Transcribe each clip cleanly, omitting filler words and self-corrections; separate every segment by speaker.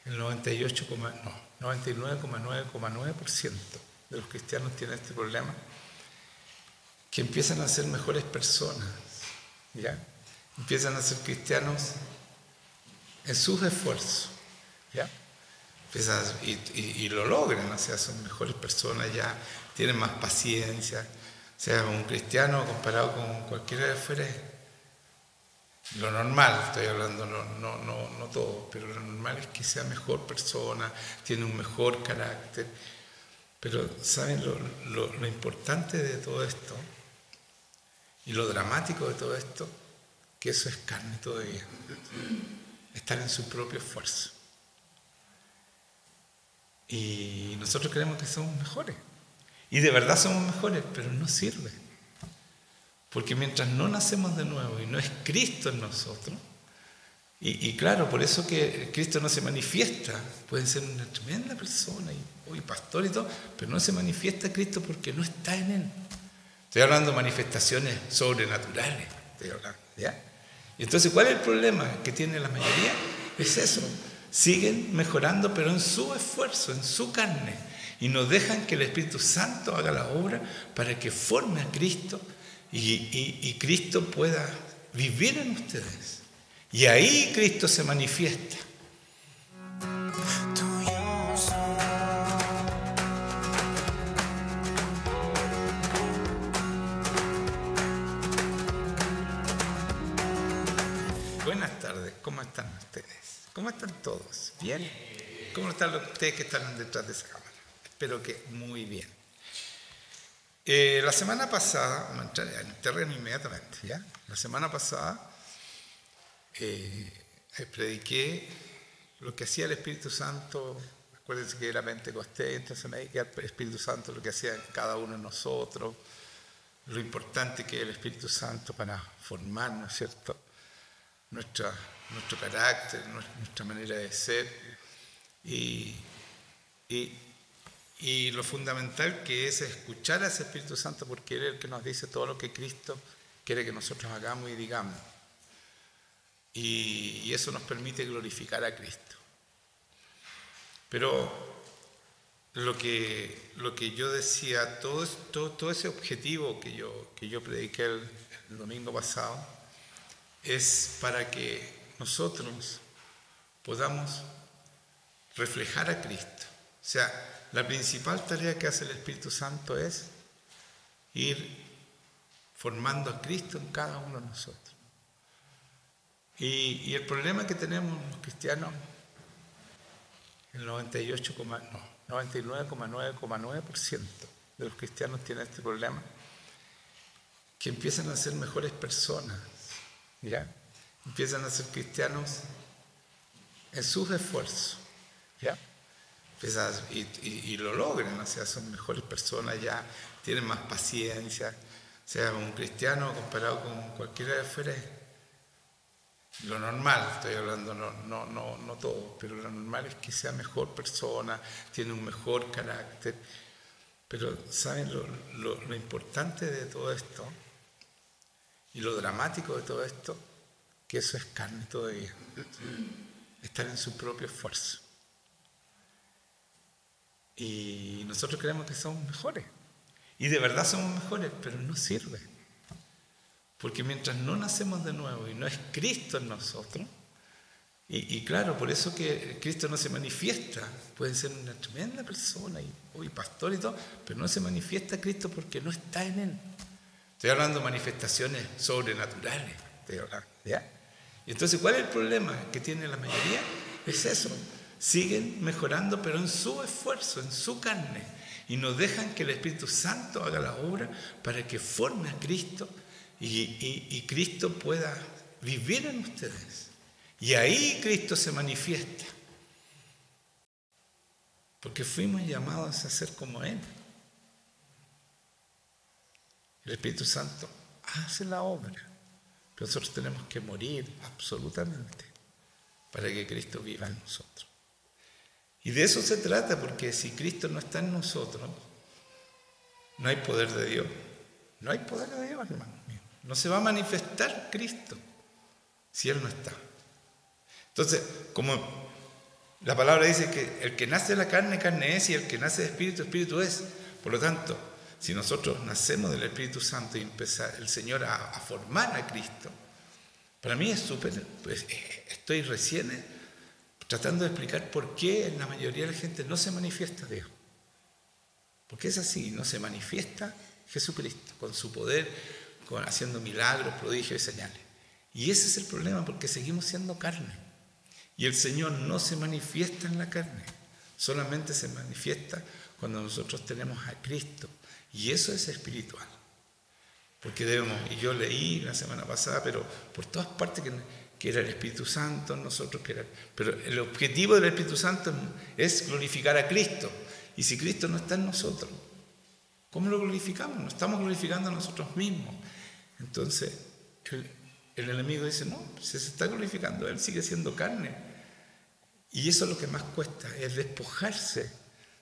Speaker 1: El 99,9,9% de los cristianos tienen este problema, que empiezan a ser mejores personas, ¿ya? Empiezan a ser cristianos en sus esfuerzos, ¿ya? Y lo logran, o sea, son mejores personas, ya tienen más paciencia. O sea, un cristiano comparado con cualquiera de afuera, lo normal, estoy hablando, no todo, pero lo normal es que sea mejor persona, tiene un mejor carácter. Pero ¿saben lo importante de todo esto? Y lo dramático de todo esto, que eso es carne todavía. Estar en su propio esfuerzo. Y nosotros creemos que somos mejores. Y de verdad somos mejores, pero no sirve. Porque mientras no nacemos de nuevo y no es Cristo en nosotros, y claro, por eso que Cristo no se manifiesta, puede ser una tremenda persona y pastor y todo, pero no se manifiesta Cristo porque no está en él. Estoy hablando de manifestaciones sobrenaturales, estoy hablando, ¿ya? Y entonces, ¿cuál es el problema que tiene la mayoría? Es eso. Siguen mejorando, pero en su esfuerzo, en su carne, y no dejan que el Espíritu Santo haga la obra para que forme a Cristo y Cristo pueda vivir en ustedes. Y ahí Cristo se manifiesta. Buenas tardes, ¿cómo están ustedes? ¿Cómo están todos? ¿Bien? ¿Cómo están ustedes que están detrás de esa cámara? Espero que muy bien. La semana pasada, vamos a entrar en el terreno inmediatamente, ¿ya? La semana pasada prediqué lo que hacía el Espíritu Santo. Acuérdense que era Pentecostés, entonces me dediqué al Espíritu Santo, lo que hacía cada uno de nosotros, lo importante que es el Espíritu Santo para formarnos, ¿cierto? Nuestro carácter, nuestra manera de ser y lo fundamental que es escuchar a ese Espíritu Santo, porque Él es el que nos dice todo lo que Cristo quiere que nosotros hagamos y digamos. Y eso nos permite glorificar a Cristo. Pero lo que yo decía, todo ese objetivo que yo prediqué el domingo pasado, es para que nosotros podamos reflejar a Cristo. O sea, la principal tarea que hace el Espíritu Santo es ir formando a Cristo en cada uno de nosotros. Y el problema que tenemos los cristianos, el 99,9,9% de los cristianos tienen este problema, que empiezan a ser mejores personas, ¿ya? Empiezan a ser cristianos en sus esfuerzos, ¿ya? Y lo logran, o sea, son mejores personas, ya tienen más paciencia. O sea, un cristiano comparado con cualquiera de afuera, lo normal, estoy hablando, no todo, pero lo normal es que sea mejor persona, tiene un mejor carácter. Pero ¿saben lo importante de todo esto? Y lo dramático de todo esto, que eso es carne todavía. Estar en su propio esfuerzo. Y nosotros creemos que somos mejores. Y de verdad somos mejores, pero no sirve. Porque mientras no nacemos de nuevo y no es Cristo en nosotros, y claro, por eso que Cristo no se manifiesta, puede ser una tremenda persona y pastor y todo, pero no se manifiesta Cristo porque no está en él. Estoy hablando de manifestaciones sobrenaturales, estoy hablando, ¿ya? Y entonces, ¿cuál es el problema que tiene la mayoría? Es eso. Siguen mejorando, pero en su esfuerzo, en su carne, y no dejan que el Espíritu Santo haga la obra para que forme a Cristo y Cristo pueda vivir en ustedes. Y ahí Cristo se manifiesta. Porque fuimos llamados a ser como Él. El Espíritu Santo hace la obra, pero nosotros tenemos que morir absolutamente para que Cristo viva en nosotros. Y de eso se trata, porque si Cristo no está en nosotros, no hay poder de Dios. No hay poder de Dios, hermano mío. No se va a manifestar Cristo si Él no está. Entonces, como La palabra dice que el que nace de la carne, carne es, y el que nace de espíritu, espíritu es. Por lo tanto, si nosotros nacemos del Espíritu Santo y empezar el Señor a formar a Cristo, para mí es súper, pues, estoy recién tratando de explicar por qué en la mayoría de la gente no se manifiesta Dios. Porque es así, no se manifiesta Jesucristo con su poder, haciendo milagros, prodigios y señales. Y ese es el problema, porque seguimos siendo carne. Y el Señor no se manifiesta en la carne, solamente se manifiesta cuando nosotros tenemos a Cristo. Y eso es espiritual. Porque debemos, y yo leí la semana pasada, pero por todas partes que era el Espíritu Santo en nosotros, pero el objetivo del Espíritu Santo es glorificar a Cristo. Y si Cristo no está en nosotros, ¿cómo lo glorificamos? No estamos glorificando a nosotros mismos. Entonces, el enemigo dice, no, se está glorificando, él sigue siendo carne. Y eso es lo que más cuesta, es despojarse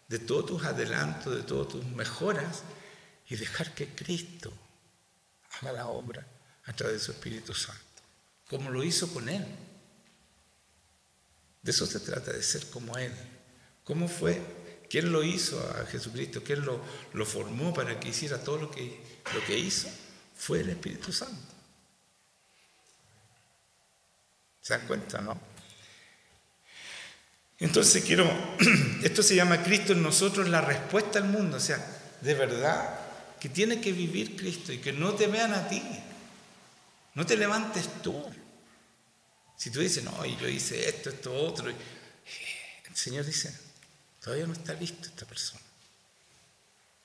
Speaker 1: de todos tus adelantos, de todas tus mejoras, y dejar que Cristo haga la obra a través de su Espíritu Santo, como lo hizo con él. De eso se trata, de ser como él. ¿Cómo fue? ¿Quién lo hizo a Jesucristo? ¿Quién lo formó para que hiciera todo lo que hizo? Fue el Espíritu Santo. ¿Se dan cuenta, no? Entonces esto se llama Cristo en nosotros, la respuesta al mundo. O sea, de verdad que tiene que vivir Cristo y que no te vean a ti. No te levantes tú. Si tú dices, no, yo hice esto, otro. El Señor dice, todavía no está listo esta persona.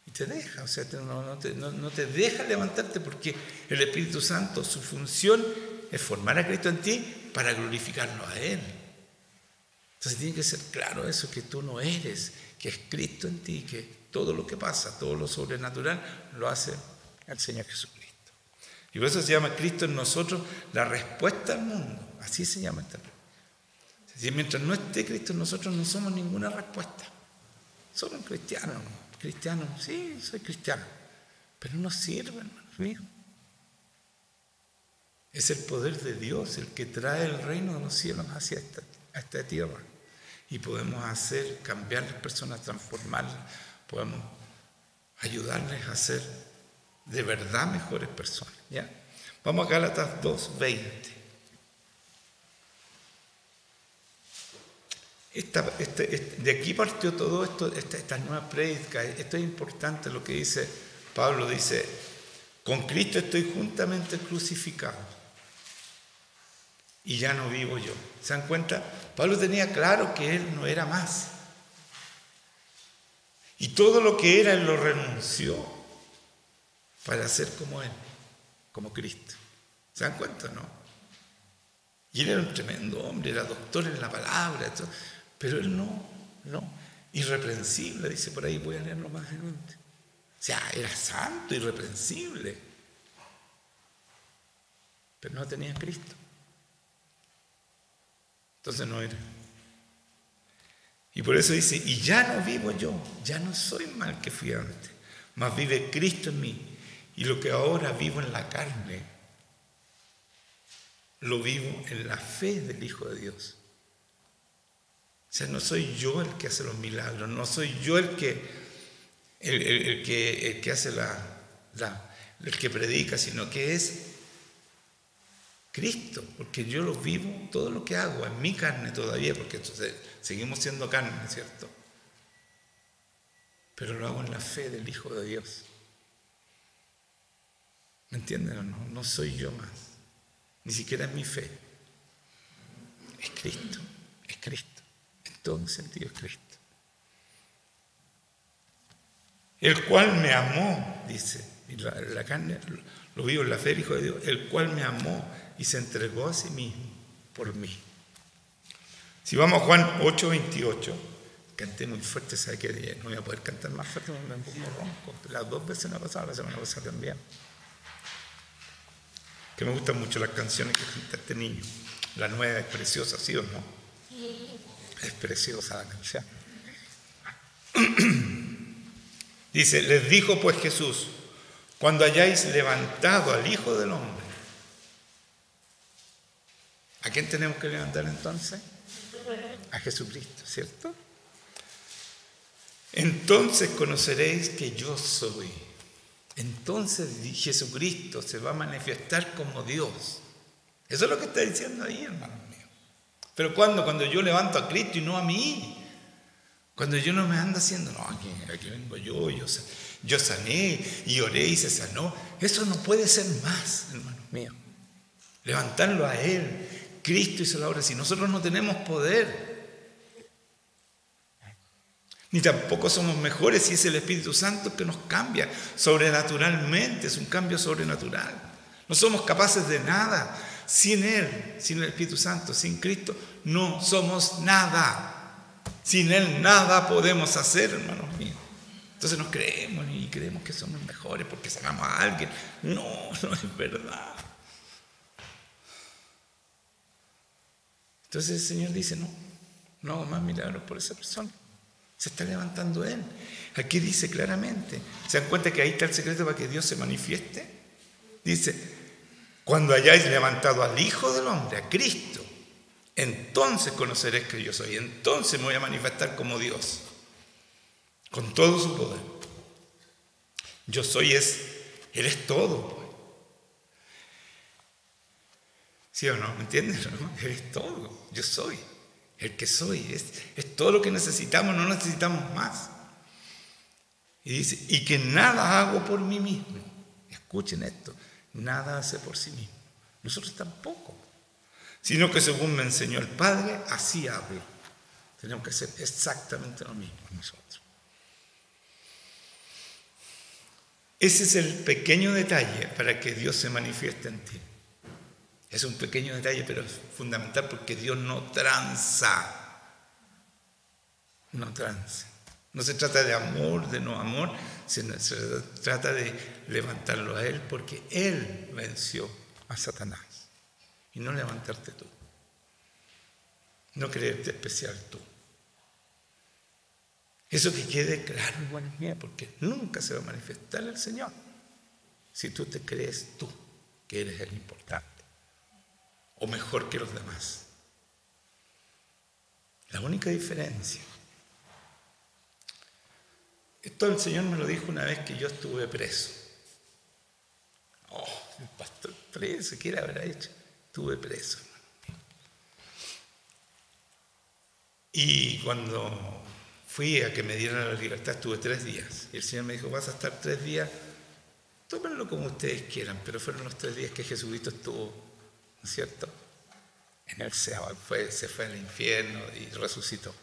Speaker 1: Y te deja, o sea, no te deja levantarte, porque el Espíritu Santo, su función es formar a Cristo en ti para glorificarlo a Él. Entonces tiene que ser claro eso, que tú no eres, que es Cristo en ti, que todo lo que pasa, todo lo sobrenatural, lo hace el Señor Jesucristo. Y por eso se llama Cristo en nosotros, la respuesta al mundo. Así se llama esta respuesta. Si mientras no esté Cristo en nosotros, no somos ninguna respuesta. Somos cristianos. Cristianos, sí, soy cristiano. Pero no sirve, hermanos míos. Es el poder de Dios el que trae el reino de los cielos hacia esta tierra. Y podemos hacer, cambiar las personas, transformarlas. Podemos ayudarles a ser de verdad mejores personas. ¿Ya? Vamos a Gálatas 2:20. De aquí partió todo esto, esta nueva prédica. Esto es importante lo que dice Pablo. Dice, con Cristo estoy juntamente crucificado y ya no vivo yo. ¿Se dan cuenta? Pablo tenía claro que él no era más. Y todo lo que era, él lo renunció para ser como él, como Cristo. ¿Se dan cuenta, no? Y él era un tremendo hombre, era doctor en la palabra, pero él no. Irreprensible, dice por ahí, voy a leerlo más adelante. O sea, era santo, irreprensible. Pero no tenía a Cristo. Entonces no era. Y por eso dice, y ya no vivo yo, ya no soy mal que fui antes, mas vive Cristo en mí. Y lo que ahora vivo en la carne, lo vivo en la fe del Hijo de Dios. O sea, no soy yo el que hace los milagros, no soy yo el que hace el que predica, sino que es Cristo, porque yo lo vivo, todo lo que hago en mi carne todavía, porque entonces seguimos siendo carne, ¿cierto? Pero lo hago en la fe del Hijo de Dios. ¿Me entienden o no? No soy yo más, ni siquiera es mi fe. Es Cristo, en todo sentido es Cristo. El cual me amó, dice, y la carne lo vivo en la fe del Hijo de Dios, el cual me amó y se entregó a sí mismo por mí. Si vamos a Juan 8:28, canté muy fuerte, ¿sabe qué? No voy a poder cantar más fuerte, me pongo ronco. Las 2 veces la semana pasada también. Que me gustan mucho las canciones que canta este niño. La nueva es preciosa, ¿sí o no? Es preciosa la canción. Dice, les dijo pues Jesús, cuando hayáis levantado al Hijo del Hombre. ¿A quién tenemos que levantar entonces? a Jesucristo, ¿cierto? Entonces conoceréis que yo soy. Entonces Jesucristo se va a manifestar como Dios. Eso es lo que está diciendo ahí, hermanos míos. Pero cuando yo levanto a Cristo y no a mí. Cuando yo no me ando haciendo, no, aquí vengo yo sané y oré y se sanó. Eso no puede ser más, hermanos míos. Levantarlo a Él. Cristo hizo la obra. Si nosotros no tenemos poder, ni tampoco somos mejores, si es el Espíritu Santo que nos cambia sobrenaturalmente, es un cambio sobrenatural. No somos capaces de nada sin Él, sin el Espíritu Santo, sin Cristo, no somos nada. Sin Él nada podemos hacer, hermanos míos. Entonces nos creemos y creemos que somos mejores porque sanamos a alguien. No es verdad. Entonces el Señor dice, no hago más milagros por esa persona. Se está levantando Él. Aquí dice claramente, ¿se dan cuenta que ahí está el secreto para que Dios se manifieste? Dice, cuando hayáis levantado al Hijo del Hombre, a Cristo, entonces conoceréis que yo soy. Entonces me voy a manifestar como Dios, con todo su poder. Yo soy Él es todo. ¿Sí o no? ¿Me entienden? Él es todo. Yo soy. El que soy. Es todo lo que necesitamos. No necesitamos más. Y dice, y que nada hago por mí mismo. Escuchen esto. Nada hace por sí mismo. Nosotros tampoco. Sino que según me enseñó el Padre, así hablo. Tenemos que hacer exactamente lo mismo nosotros. Ese es el pequeño detalle para que Dios se manifieste en ti. Es un pequeño detalle, pero es fundamental porque Dios no tranza. No tranza. No se trata de amor, de no amor, sino se trata de levantarlo a Él porque Él venció a Satanás. Y no levantarte tú. No creerte especial tú. Eso que quede claro, hermanos míos, porque nunca se va a manifestar el Señor si tú te crees tú que eres el importante o mejor que los demás. La única diferencia. Esto el Señor me lo dijo una vez que yo estuve preso. El pastor preso, ¿qué le habrá hecho? Estuve preso. Y cuando fui a que me dieran la libertad, estuve 3 días. Y el Señor me dijo, vas a estar 3 días, tómenlo como ustedes quieran, pero fueron los 3 días que Jesucristo estuvo, ¿no es cierto?, en el Seol, se fue al infierno y resucitó.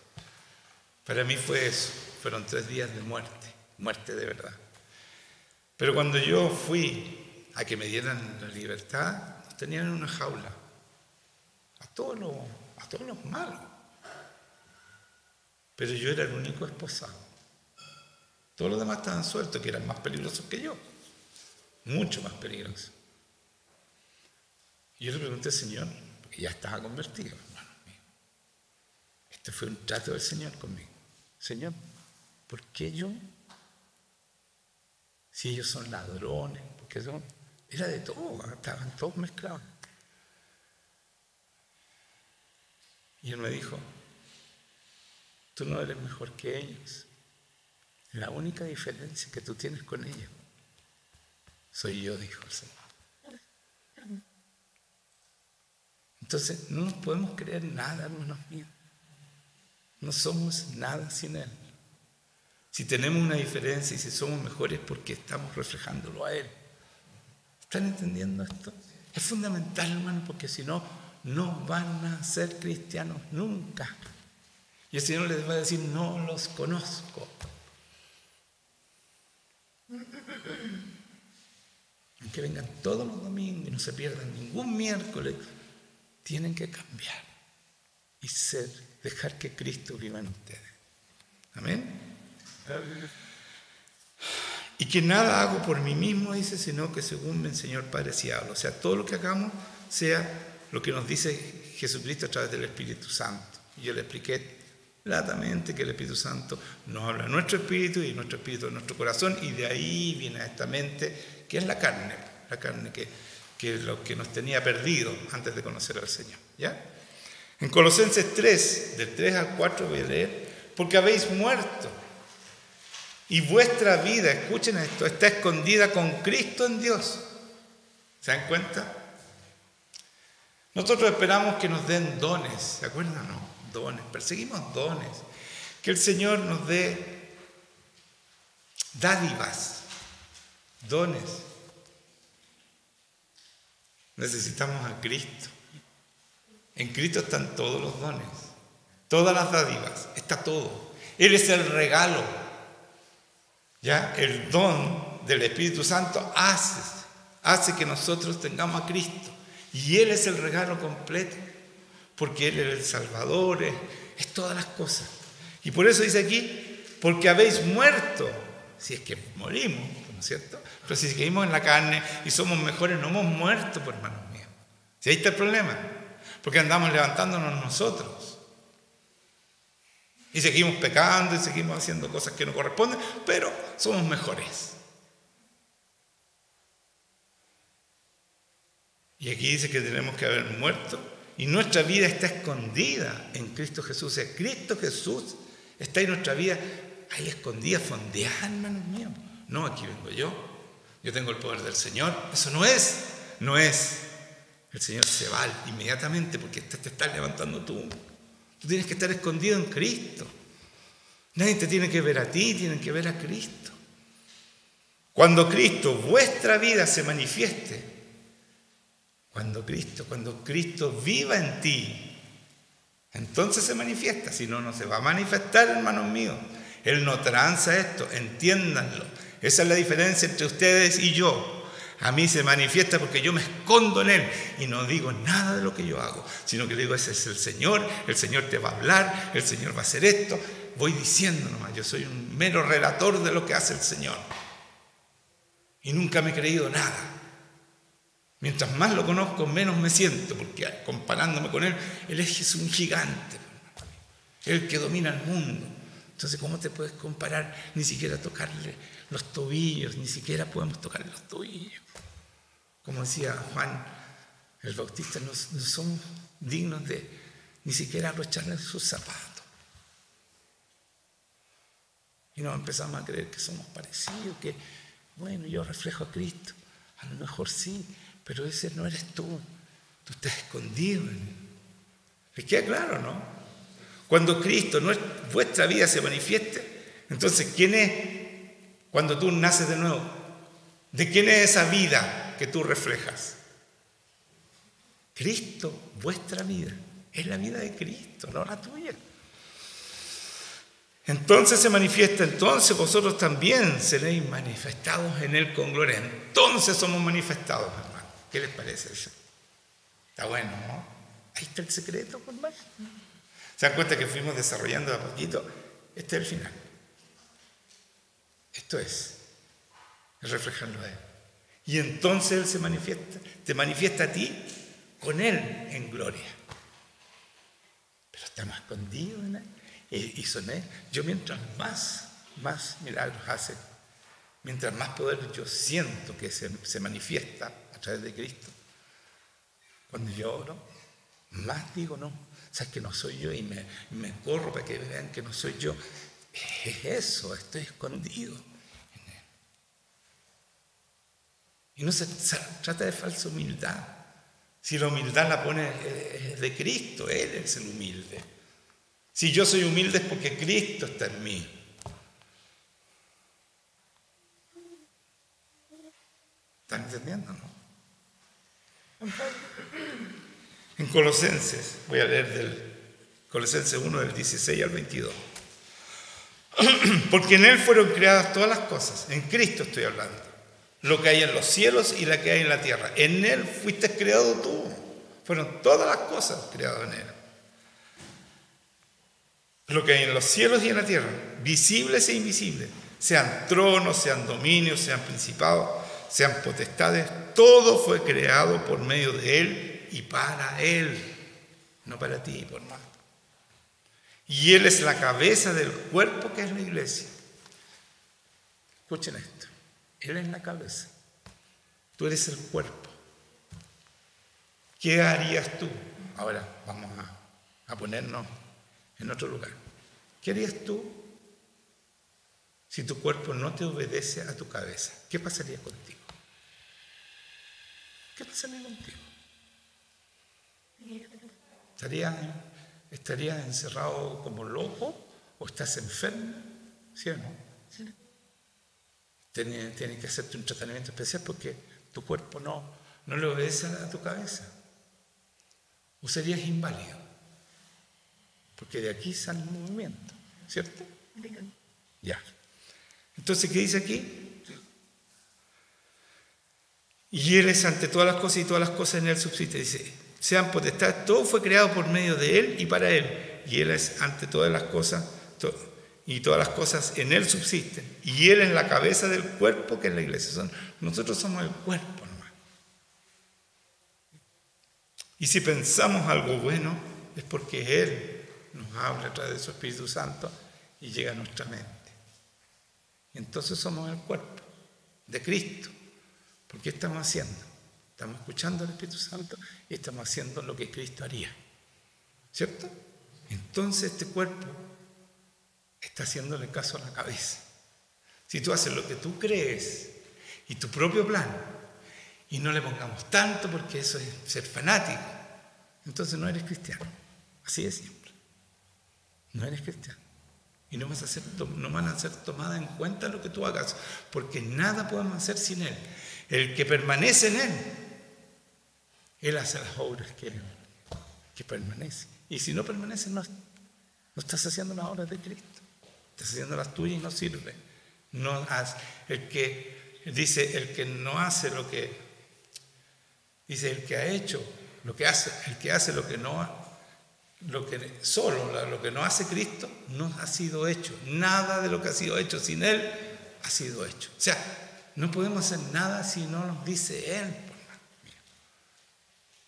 Speaker 1: Para mí fue eso, fueron 3 días de muerte de verdad. Pero cuando yo fui a que me dieran la libertad, nos tenían en una jaula, a todos los malos. Pero yo era el único esposado. Todos los demás estaban sueltos, que eran más peligrosos que yo. Mucho más peligrosos. Y yo le pregunté al Señor, porque ya estaba convertido, hermano mío. Este fue un trato del Señor conmigo. Señor, ¿por qué yo? Si ellos son ladrones, porque era de todo, estaban todos mezclados. Y Él me dijo, tú no eres mejor que ellos. La única diferencia que tú tienes con ellos soy yo, dijo el Señor. Entonces, no nos podemos creer nada, hermanos míos. No somos nada sin Él. Si tenemos una diferencia y si somos mejores es porque estamos reflejándolo a Él. ¿Están entendiendo esto? Es fundamental, hermano, porque si no, no van a ser cristianos nunca. Y el Señor les va a decir, no los conozco. Aunque vengan todos los domingos y no se pierdan ningún miércoles, tienen que cambiar y dejar que Cristo viva en ustedes. Amén. Y que nada hago por mí mismo, dice, sino que según me enseñó el Padre así hablo. O sea, todo lo que hagamos sea lo que nos dice Jesucristo a través del Espíritu Santo. Y yo le expliqué claramente que el Espíritu Santo nos habla de nuestro espíritu y nuestro espíritu de nuestro corazón, y de ahí viene esta mente que es la carne que es lo que nos tenía perdido antes de conocer al Señor. ¿Ya? En Colosenses 3, del 3 al 4 voy a leer, porque habéis muerto y vuestra vida, escuchen esto, está escondida con Cristo en Dios. ¿Se dan cuenta? Nosotros esperamos que nos den dones, ¿se acuerdan? No, dones, perseguimos dones, que el Señor nos dé dádivas, dones. Necesitamos a Cristo. En Cristo están todos los dones, todas las dádivas, está todo. Él es el regalo. ¿Ya? El don del Espíritu Santo hace que nosotros tengamos a Cristo. Y Él es el regalo completo, porque Él es el Salvador, es todas las cosas. Y por eso dice aquí, porque habéis muerto, si es que morimos, ¿no es cierto? Pero si seguimos en la carne y somos mejores, no hemos muerto, por hermanos míos. Si ahí está el problema, porque andamos levantándonos nosotros. Y seguimos pecando y seguimos haciendo cosas que no corresponden, pero somos mejores. Y aquí dice que tenemos que haber muerto y nuestra vida está escondida en Cristo Jesús. O sea, Cristo Jesús está en nuestra vida ahí escondida, fondeada, hermanos míos. No, aquí vengo yo tengo el poder del Señor. Eso no es. El Señor se va inmediatamente porque te estás levantando tú. Tú tienes que estar escondido en Cristo. Nadie te tiene que ver a ti, tienen que ver a Cristo. Cuando Cristo, vuestra vida se manifieste, cuando Cristo viva en ti, entonces se manifiesta. Si no, no se va a manifestar, hermanos míos. Él no tranza esto, entiéndanlo. Esa es la diferencia entre ustedes y yo. A mí se manifiesta porque yo me escondo en Él y no digo nada de lo que yo hago, sino que digo, ese es el Señor te va a hablar, el Señor va a hacer esto. Voy diciendo nomás, yo soy un mero relator de lo que hace el Señor. Y nunca me he creído nada. Mientras más lo conozco, menos me siento, porque comparándome con Él, Él es un gigante. Él que domina el mundo. Entonces, ¿cómo te puedes comparar? Ni siquiera tocarle los tobillos, ni siquiera podemos tocarle los tobillos. Como decía Juan el Bautista, no somos dignos de ni siquiera abrocharle sus zapatos. Y nos empezamos a creer que somos parecidos, que, bueno, yo reflejo a Cristo. A lo mejor sí, pero ese no eres tú. Tú estás escondido en Él. ¿Les queda claro, no? Cuando Cristo, vuestra vida se manifieste, entonces, ¿quién es? Cuando tú naces de nuevo, ¿de quién es esa vida que tú reflejas? Cristo, vuestra vida. Es la vida de Cristo, no la tuya. Entonces se manifiesta, entonces vosotros también seréis manifestados en Él con gloria. Entonces somos manifestados, hermano. ¿Qué les parece eso? Está bueno, ¿no? Ahí está el secreto, hermano. ¿Se dan cuenta que fuimos desarrollando a poquito? Este es el final. Esto es el reflejarlo a Él. Y entonces Él se manifiesta, te manifiesta a ti con Él en gloria. Pero estamos escondidos en Él. Y son Él. Yo mientras más milagros hace, mientras más poder yo siento que se manifiesta a través de Cristo, cuando yo oro, más digo, no, sabes que no soy yo, y me corro para que vean que no soy yo. Es eso, estoy escondido en Él. Y no se trata de falsa humildad. Si la humildad la pone de Cristo, Él es el humilde. Si yo soy humilde es porque Cristo está en mí. ¿Están entendiendo, no? En Colosenses, voy a leer del Colosenses 1, del 16 al 22. Porque en Él fueron creadas todas las cosas, en Cristo estoy hablando, lo que hay en los cielos y la que hay en la tierra. En Él fuiste creado tú, fueron todas las cosas creadas en Él. Lo que hay en los cielos y en la tierra, visibles e invisibles, sean tronos, sean dominios, sean principados, sean potestades, todo fue creado por medio de Él y para Él, no para ti, por más. Y Él es la cabeza del cuerpo que es la iglesia. Escuchen esto. Él es la cabeza. Tú eres el cuerpo. ¿Qué harías tú? Ahora vamos a a ponernos en otro lugar. ¿Qué harías tú si tu cuerpo no te obedece a tu cabeza? ¿Qué pasaría contigo? ¿Qué pasaría contigo? ¿Estarías encerrado como loco o estás enfermo? ¿Sí o no? Sí. Tienes que hacerte un tratamiento especial porque tu cuerpo no le obedece a tu cabeza. O serías inválido. Porque de aquí sale un movimiento, ¿cierto? Ya. Entonces, ¿qué dice aquí? Y Él es ante todas las cosas y todas las cosas en Él subsisten. Dice, sean potestades, todo fue creado por medio de Él y para Él. Y Él es ante todas las cosas y todas las cosas en Él subsisten. Y Él es la cabeza del cuerpo que es la iglesia. Nosotros somos el cuerpo nomás. Y si pensamos algo bueno, es porque Él nos habla a través de su Espíritu Santo y llega a nuestra mente. Y entonces somos el cuerpo de Cristo. ¿Por qué estamos haciendo? Estamos escuchando al Espíritu Santo y estamos haciendo lo que Cristo haría. ¿Cierto? Entonces este cuerpo está haciéndole caso a la cabeza. Si tú haces lo que tú crees y tu propio plan, y no le pongamos tanto porque eso es ser fanático, entonces no eres cristiano. Así de simple. No eres cristiano. Y no van a ser tomadas en cuenta lo que tú hagas, porque nada podemos hacer sin Él. El que permanece en Él, Él hace las obras que permanecen. Y si no permanece, no estás haciendo las obras de Cristo. Estás haciendo las tuyas y no sirve. El que no hace lo que... Dice, el que ha hecho lo que hace, el que hace lo que no lo que no hace Cristo no ha sido hecho. Nada de lo que ha sido hecho sin Él ha sido hecho. O sea, no podemos hacer nada si no nos dice Él.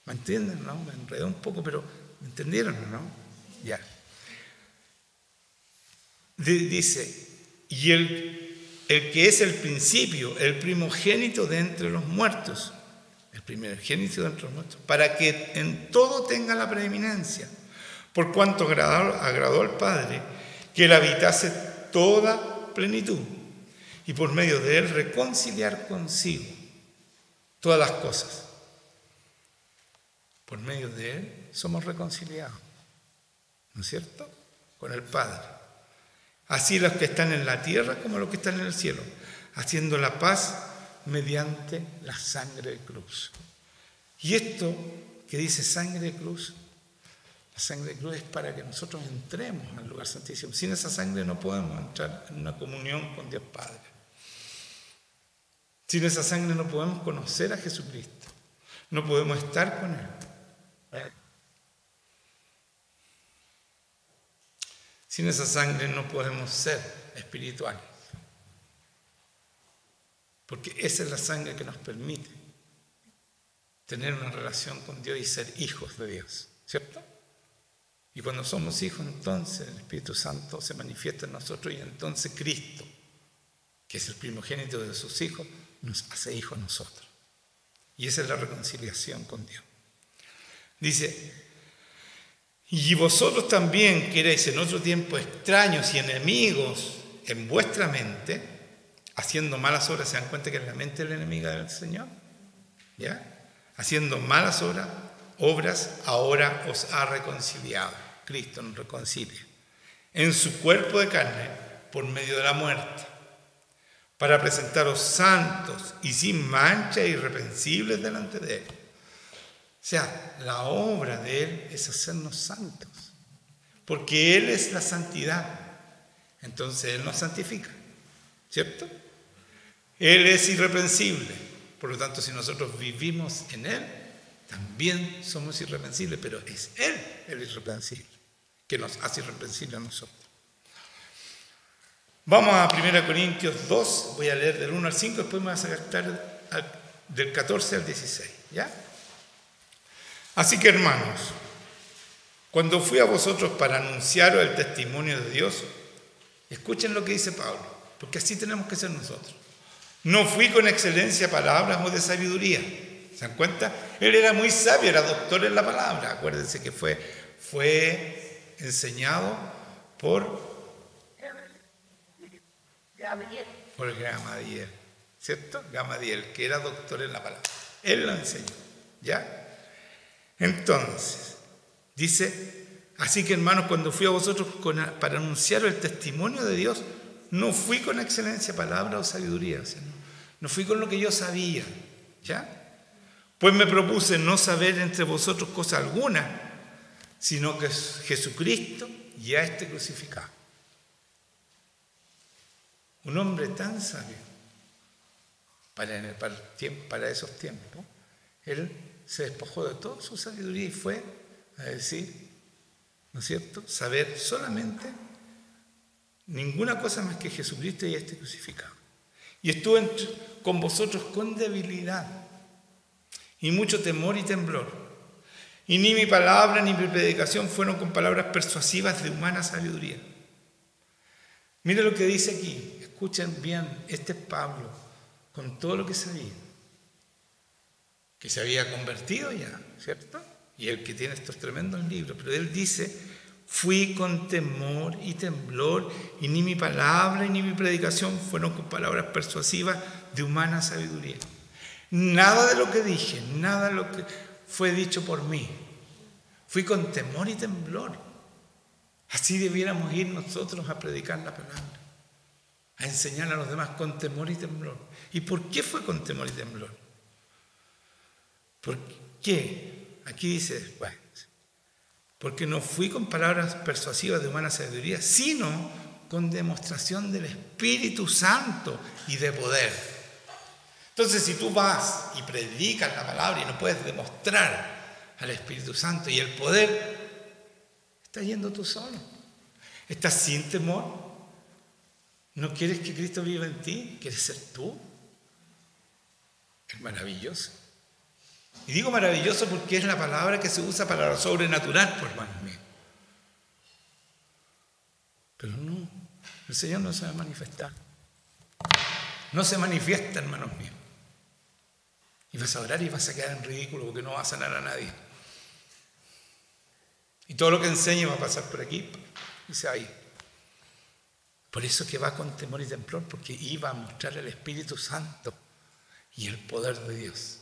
Speaker 1: ¿Me entienden? ¿No? Me enredé un poco, pero ¿me entendieron o no? Ya. Dice, y el que es el principio, el primogénito de entre los muertos, el primogénito de entre los muertos, para que en todo tenga la preeminencia, por cuanto agradó al Padre que Él habitase toda plenitud y por medio de Él reconciliar consigo todas las cosas. Por medio de Él somos reconciliados, ¿no es cierto? Con el Padre. Así los que están en la tierra como los que están en el cielo, haciendo la paz mediante la sangre de cruz. Y esto que dice sangre de cruz, la sangre de cruz es para que nosotros entremos al lugar santísimo. Sin esa sangre no podemos entrar en una comunión con Dios Padre. Sin esa sangre no podemos conocer a Jesucristo. No podemos estar con Él. Sin esa sangre no podemos ser espirituales. Porque esa es la sangre que nos permite tener una relación con Dios y ser hijos de Dios. ¿Cierto? Y cuando somos hijos, entonces el Espíritu Santo se manifiesta en nosotros y entonces Cristo, que es el primogénito de sus hijos, nos hace hijos a nosotros. Y esa es la reconciliación con Dios. Dice, y vosotros también que erais en otro tiempo extraños y enemigos en vuestra mente, haciendo malas obras, ¿se dan cuenta que la mente es la enemiga del Señor? ¿Ya? Haciendo malas obras, ahora os ha reconciliado. Cristo nos reconcilia en su cuerpo de carne por medio de la muerte, para presentaros santos y sin mancha e irreprensibles delante de Él. O sea, la obra de Él es hacernos santos, porque Él es la santidad. Entonces Él nos santifica, ¿cierto? Él es irreprensible. Por lo tanto, si nosotros vivimos en Él, también somos irreprensibles, pero es Él el irreprensible, que nos hace irreprensibles a nosotros. Vamos a 1 Corintios 2, voy a leer del 1 al 5, después me voy a saltar del 14 al 16, ¿ya? Así que, hermanos, cuando fui a vosotros para anunciaros el testimonio de Dios, escuchen lo que dice Pablo, porque así tenemos que ser nosotros. No fui con excelencia palabras o de sabiduría. ¿Se dan cuenta? Él era muy sabio, era doctor en la palabra. Acuérdense que fue fue enseñado por Gamaliel, ¿cierto? Gamaliel, que era doctor en la palabra. Él lo enseñó, ¿ya? Entonces, dice, así que hermanos, cuando fui a vosotros para anunciaros el testimonio de Dios, no fui con excelencia, palabra o sabiduría, o sea, no fui con lo que yo sabía, ¿ya? Pues me propuse no saber entre vosotros cosa alguna, sino que es Jesucristo y a este crucificado. Un hombre tan sabio para esos tiempos, él se despojó de toda su sabiduría y fue a decir, ¿no es cierto?, saber solamente ninguna cosa más que Jesucristo y a este crucificado. Y estuvo con vosotros con debilidad y mucho temor y temblor. Y ni mi palabra ni mi predicación fueron con palabras persuasivas de humana sabiduría. Mire lo que dice aquí, escuchen bien, este es Pablo, con todo lo que sabía, que se había convertido ya, ¿cierto? Y el que tiene estos tremendos libros, pero él dice, fui con temor y temblor, y ni mi palabra ni mi predicación fueron con palabras persuasivas de humana sabiduría. Nada de lo que dije, nada de lo que fue dicho por mí. Fui con temor y temblor. Así debiéramos ir nosotros a predicar la palabra, a enseñar a los demás con temor y temblor. ¿Y por qué fue con temor y temblor? ¿Por qué? Aquí dice, bueno, porque no fui con palabras persuasivas de humana sabiduría, sino con demostración del Espíritu Santo y de poder. Entonces, si tú vas y predicas la palabra y no puedes demostrar al Espíritu Santo y el poder, estás yendo tú solo. Estás sin temor. ¿No quieres que Cristo viva en ti? ¿Quieres ser tú? Es maravilloso. Y digo maravilloso porque es la palabra que se usa para lo sobrenatural, por hermanos míos. Pero no, el Señor no se va a manifestar. No se manifiesta, hermanos míos. Y vas a orar y vas a quedar en ridículo porque no vas a sanar a nadie. Y todo lo que enseñe va a pasar por aquí y se va a ir. Por eso que va con temor y temblor, porque iba a mostrar el Espíritu Santo y el poder de Dios.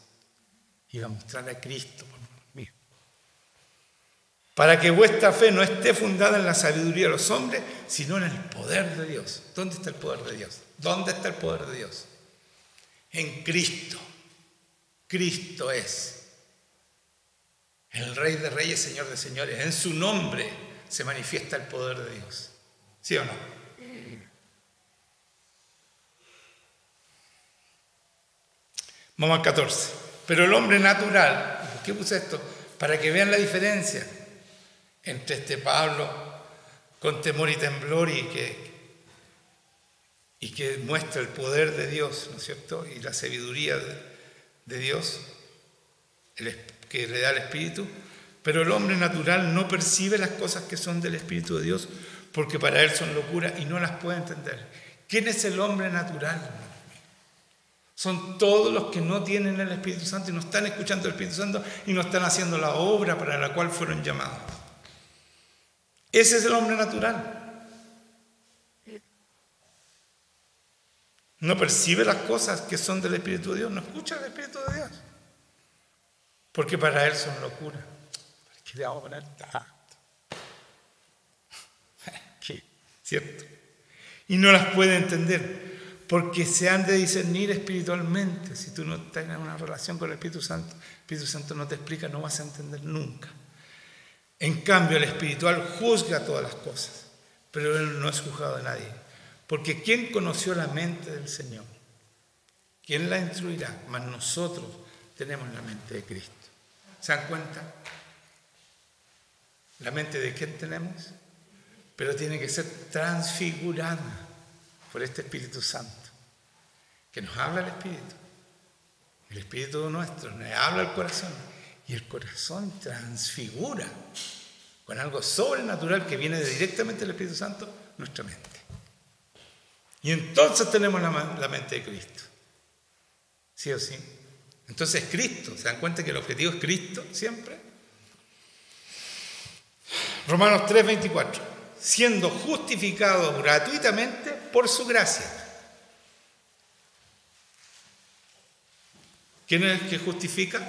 Speaker 1: Iba a mostrar a Cristo por mí. Para que vuestra fe no esté fundada en la sabiduría de los hombres, sino en el poder de Dios. ¿Dónde está el poder de Dios? ¿Dónde está el poder de Dios? En Cristo. Cristo es el Rey de Reyes, Señor de Señores. En su nombre se manifiesta el poder de Dios. ¿Sí o no? Vamos al 14. Pero el hombre natural, ¿por qué puse esto? Para que vean la diferencia entre este Pablo con temor y temblor y que muestra el poder de Dios, ¿no es cierto? Y la sabiduría de Dios que le da el Espíritu. Pero el hombre natural no percibe las cosas que son del Espíritu de Dios porque para él son locura y no las puede entender. ¿Quién es el hombre natural? Son todos los que no tienen el Espíritu Santo y no están escuchando el Espíritu Santo y no están haciendo la obra para la cual fueron llamados. Ese es el hombre natural. No percibe las cosas que son del Espíritu de Dios, no escucha el Espíritu de Dios. Porque para él son locura. ¿Para qué le vamos a poner tanto? ¿Cierto? Y no las puede entender. Porque se han de discernir espiritualmente. Si tú no tienes una relación con el Espíritu Santo no te explica, no vas a entender nunca. En cambio, el espiritual juzga todas las cosas, pero él no es juzgado de nadie. Porque ¿quién conoció la mente del Señor? ¿Quién la instruirá? Mas nosotros tenemos la mente de Cristo. ¿Se dan cuenta? ¿La mente de quién tenemos? Pero tiene que ser transfigurada por este Espíritu Santo, que nos habla el Espíritu nuestro, nos habla el corazón, y el corazón transfigura con algo sobrenatural que viene directamente del Espíritu Santo, nuestra mente. Y entonces tenemos la mente de Cristo. ¿Sí o sí? Entonces Cristo, ¿se dan cuenta que el objetivo es Cristo siempre? Romanos 3:24. Siendo justificados gratuitamente por su gracia. ¿Quién es el que justifica?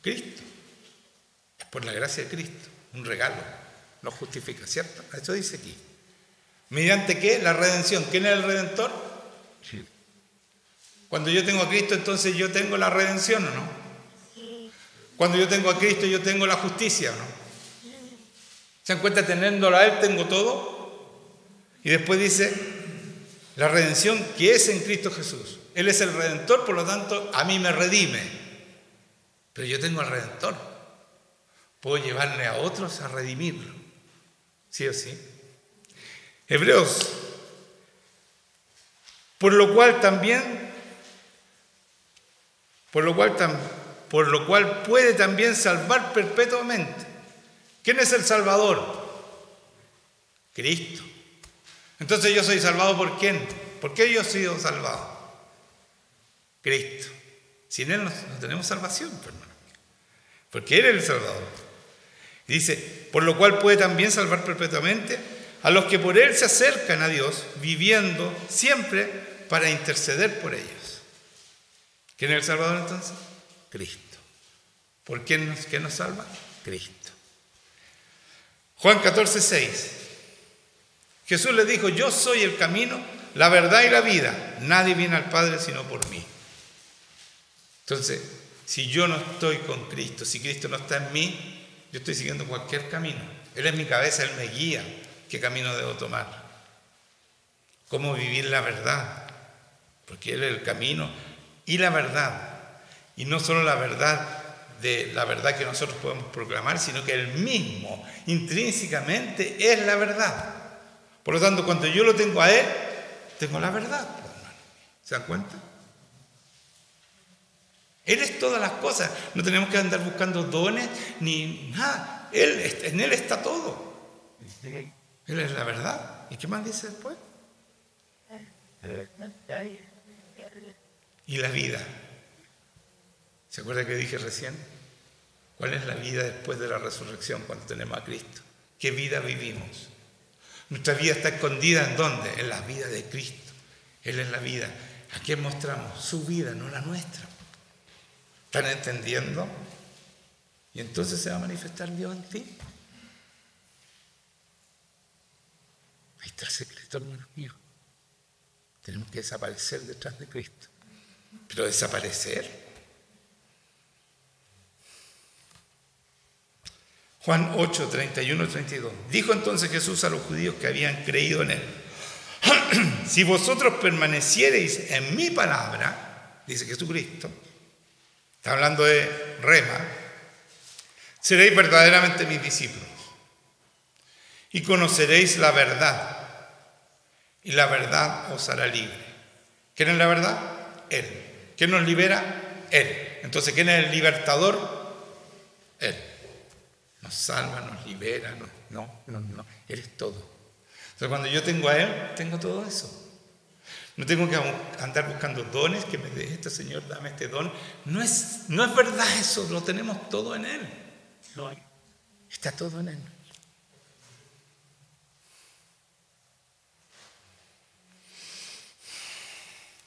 Speaker 1: Cristo. Es por la gracia de Cristo. Un regalo. Nos justifica, ¿cierto? Eso dice aquí. ¿Mediante qué? La redención. ¿Quién es el redentor? Sí. Cuando yo tengo a Cristo, entonces yo tengo la redención, ¿o no? Cuando yo tengo a Cristo, yo tengo la justicia, ¿o no? ¿Se dan cuenta? Teniéndolo a Él, tengo todo. Y después dice, la redención que es en Cristo Jesús. Él es el redentor, por lo tanto, a mí me redime. Pero yo tengo al redentor. Puedo llevarle a otros a redimirlo. ¿Sí o sí? Hebreos. Por lo cual puede también salvar perpetuamente. ¿Quién es el Salvador? Cristo. Entonces yo soy salvado ¿por quién? ¿Por qué yo he sido salvado? Cristo. Sin Él no tenemos salvación, hermano. Porque Él es el Salvador. Dice, por lo cual puede también salvar perpetuamente a los que por Él se acercan a Dios, viviendo siempre para interceder por ellos. ¿Quién es el Salvador entonces? Cristo. ¿Por quién nos salva? Cristo. Juan 14:6. Jesús le dijo, yo soy el camino, la verdad y la vida. Nadie viene al Padre sino por mí. Entonces, si yo no estoy con Cristo, si Cristo no está en mí, yo estoy siguiendo cualquier camino. Él es mi cabeza, Él me guía qué camino debo tomar. Cómo vivir la verdad. Porque Él es el camino y la verdad. Y no solo la verdad de la verdad que nosotros podemos proclamar, sino que Él mismo, intrínsecamente, es la verdad. Por lo tanto, cuando yo lo tengo a Él, tengo la verdad, hermano. ¿Se dan cuenta? Él es todas las cosas. No tenemos que andar buscando dones ni nada. En Él está todo. Él es la verdad. ¿Y qué más dice después? Y la vida. ¿Se acuerda que dije recién? ¿Cuál es la vida después de la resurrección cuando tenemos a Cristo? ¿Qué vida vivimos? Nuestra vida está escondida ¿en dónde? En la vida de Cristo. Él es la vida. ¿A quién mostramos? Su vida, no la nuestra. ¿Están entendiendo? Y entonces se va a manifestar Dios en ti. Ahí está el secreto, hermanos míos. Tenemos que desaparecer detrás de Cristo. Pero desaparecer. Juan 8, 31, 32. Dijo entonces Jesús a los judíos que habían creído en Él. Si vosotros permaneciereis en mi palabra, dice Jesucristo, está hablando de Rema, seréis verdaderamente mis discípulos. Y conoceréis la verdad. Y la verdad os hará libre. ¿Quién es la verdad? Él. ¿Quién nos libera? Él. Entonces, ¿quién es el libertador? Él. Nos salva, nos libera. No. Él es todo. Entonces, cuando yo tengo a Él, tengo todo eso. No tengo que andar buscando dones, que me dé este Señor, dame este don. No es verdad eso, lo tenemos todo en Él. No hay. Está todo en Él.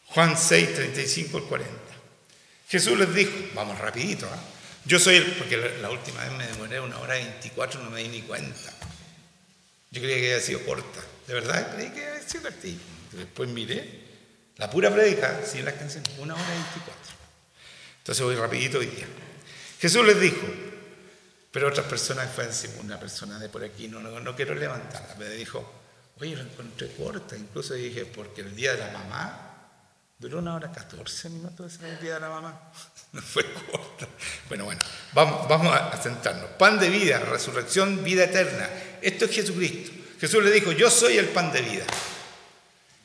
Speaker 1: Juan 6, 35 al 40. Jesús les dijo, vamos rapidito, yo soy el, porque la última vez me demoré 1:24, no me di ni cuenta. Yo creía que había sido corta, de verdad creí que había sido cortita. Después miré, la pura predica, sin las canciones, 1:24. Entonces voy rapidito hoy día. Jesús les dijo, pero otras personas fue encima, una persona de por aquí, no quiero levantarla, me dijo, oye, lo encontré corta, incluso dije, porque el día de la mamá, duró 1:14 minutos ese día de la mamá. No fue corta. Bueno, vamos a sentarnos. Pan de vida, resurrección, vida eterna. Esto es Jesucristo. Jesús le dijo, yo soy el pan de vida.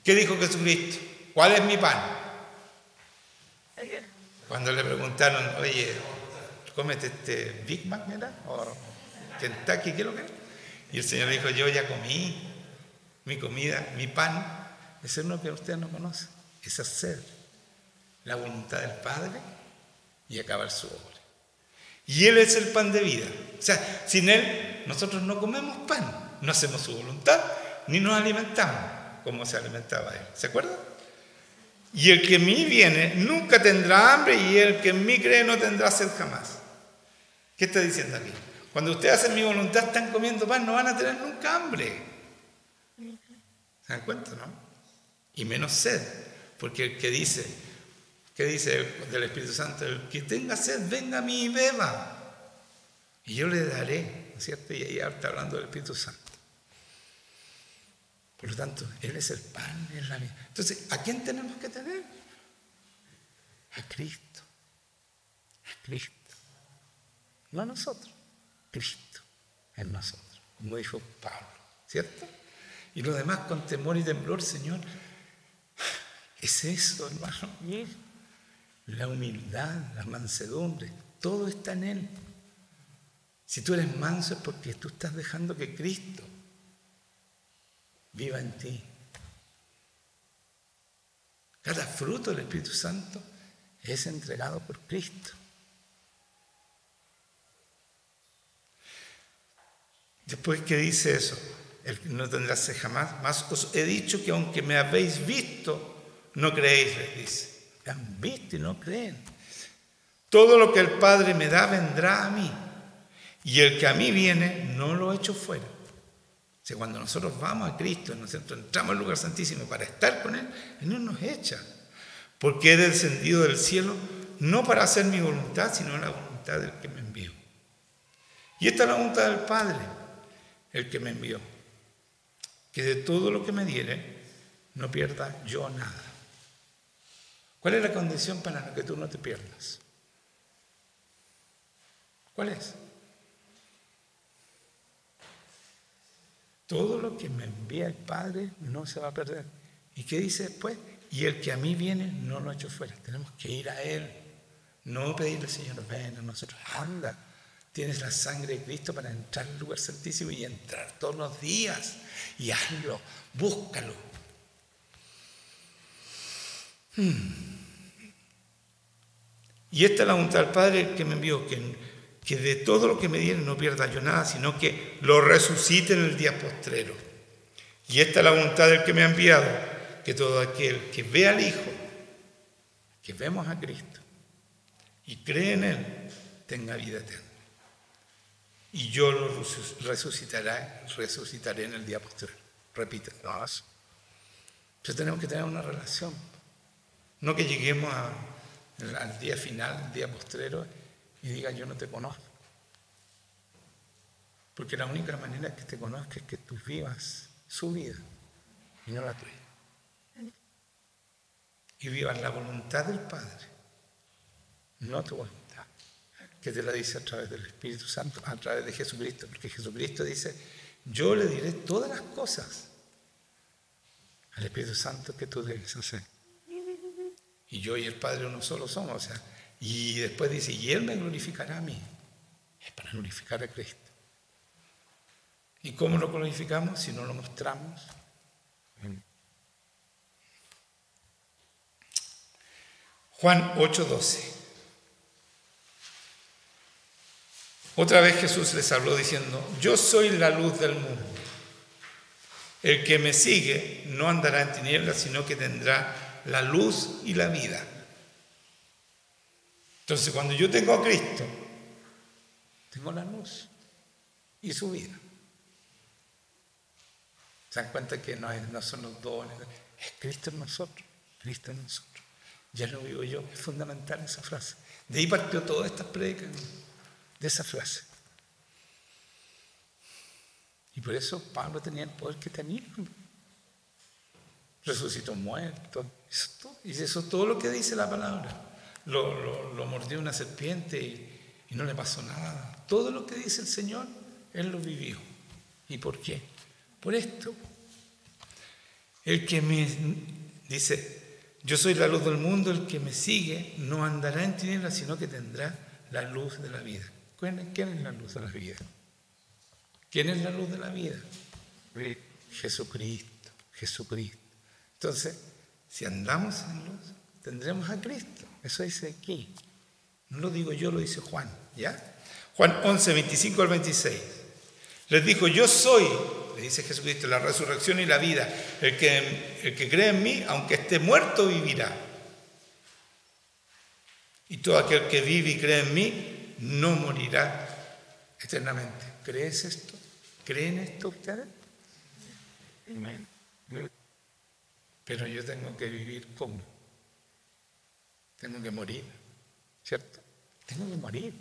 Speaker 1: ¿Qué dijo Jesucristo? ¿Cuál es mi pan? Cuando le preguntaron, oye, cómete este Big Mac, ¿verdad? O Kentucky, ¿qué es lo que es? Y el Señor dijo, yo ya comí mi comida, mi pan. Ese es uno que usted no conoce. Es hacer la voluntad del Padre y acabar su obra. Y Él es el pan de vida. O sea, sin Él nosotros no comemos pan, no hacemos su voluntad, ni nos alimentamos como se alimentaba Él. ¿Se acuerdan? Y el que en mí viene nunca tendrá hambre, y el que en mí cree no tendrá sed jamás. ¿Qué está diciendo aquí? Cuando ustedes hacen mi voluntad, están comiendo pan, no van a tener nunca hambre. ¿Se dan cuenta, no? Y menos sed, porque el que dice, ¿qué dice del Espíritu Santo? El que tenga sed, venga a mí y beba, y yo le daré, ¿no es cierto? Y ahí está hablando del Espíritu Santo. Por lo tanto, Él es el pan, es la vida. Entonces, ¿a quién tenemos que tener? A Cristo. A Cristo. No a nosotros. Cristo en nosotros. Como dijo Pablo, ¿cierto? Y lo demás con temor y temblor, Señor. Es eso, hermano. La humildad, la mansedumbre, todo está en Él. Si tú eres manso es porque tú estás dejando que Cristo viva en ti. Cada fruto del Espíritu Santo es entregado por Cristo. Después que dice eso, no tendrá sed jamás, más os he dicho que aunque me habéis visto, no creéis, les dice. Me han visto y no creen. Todo lo que el Padre me da vendrá a mí, y el que a mí viene no lo echo fuera. O sea, cuando nosotros vamos a Cristo, entramos al lugar santísimo para estar con Él, Él no nos echa. Porque he descendido del cielo no para hacer mi voluntad, sino la voluntad del que me envió. Y esta es la voluntad del Padre, el que me envió. Que de todo lo que me diere, no pierda yo nada. ¿Cuál es la condición para que tú no te pierdas? ¿Cuál es? Todo lo que me envía el Padre no se va a perder. ¿Y qué dice después? Y el que a mí viene no lo echo fuera. Tenemos que ir a Él. No pedirle, Señor, ven a nosotros. Anda, tienes la sangre de Cristo para entrar al lugar santísimo y entrar todos los días. Y hazlo, búscalo. Y esta es la voluntad del Padre, el que me envió, que de todo lo que me diere no pierda yo nada, sino que lo resucite en el día postrero. Y esta es la voluntad del que me ha enviado, que todo aquel que ve al Hijo, que vemos a Cristo, y cree en Él, tenga vida eterna. Y yo lo resucitaré en el día postrero. Repite, no, eso. Entonces tenemos que tener una relación. No que lleguemos al día final, al día postrero, y diga yo no te conozco. Porque la única manera que te conozca es que tú vivas su vida y no la tuya. Y vivas la voluntad del Padre, no tu voluntad, que te la dice a través del Espíritu Santo, a través de Jesucristo, porque Jesucristo dice, yo le diré todas las cosas al Espíritu Santo que tú debes hacer. Y yo y el Padre uno solo somos, o sea, y después dice, y Él me glorificará a mí. Es para glorificar a Cristo. ¿Y cómo lo glorificamos? Si no lo mostramos. Juan 8:12. Otra vez Jesús les habló diciendo, yo soy la luz del mundo. El que me sigue no andará en tinieblas, sino que tendrá la luz y la vida. Entonces, cuando yo tengo a Cristo, tengo la luz y su vida. ¿Se dan cuenta que no son los dones? Es Cristo en nosotros, Cristo en nosotros. Ya lo digo yo, es fundamental esa frase. De ahí partió todas estas prédicas, de esa frase. Y por eso Pablo tenía el poder que tenía. Resucitó muerto, hizo todo lo que dice la palabra. Lo mordió una serpiente y no le pasó nada. Todo lo que dice el Señor, Él lo vivió. ¿Y por qué? Por esto. El que me dice, yo soy la luz del mundo, el que me sigue no andará en tinieblas, sino que tendrá la luz de la vida. ¿Quién es la luz de la vida? ¿Quién es la luz de la vida? Jesucristo, Jesucristo. Entonces, si andamos en luz, tendremos a Cristo. Eso dice aquí. No lo digo yo, lo dice Juan, ¿ya? Juan 11, 25 al 26. Les dijo, yo soy, le dice Jesucristo, la resurrección y la vida. El que cree en mí, aunque esté muerto, vivirá. Y todo aquel que vive y cree en mí, no morirá eternamente. ¿Crees esto? ¿Creen esto ustedes? Amén. Pero yo tengo que vivir como. Tengo que morir, ¿cierto? Tengo que morir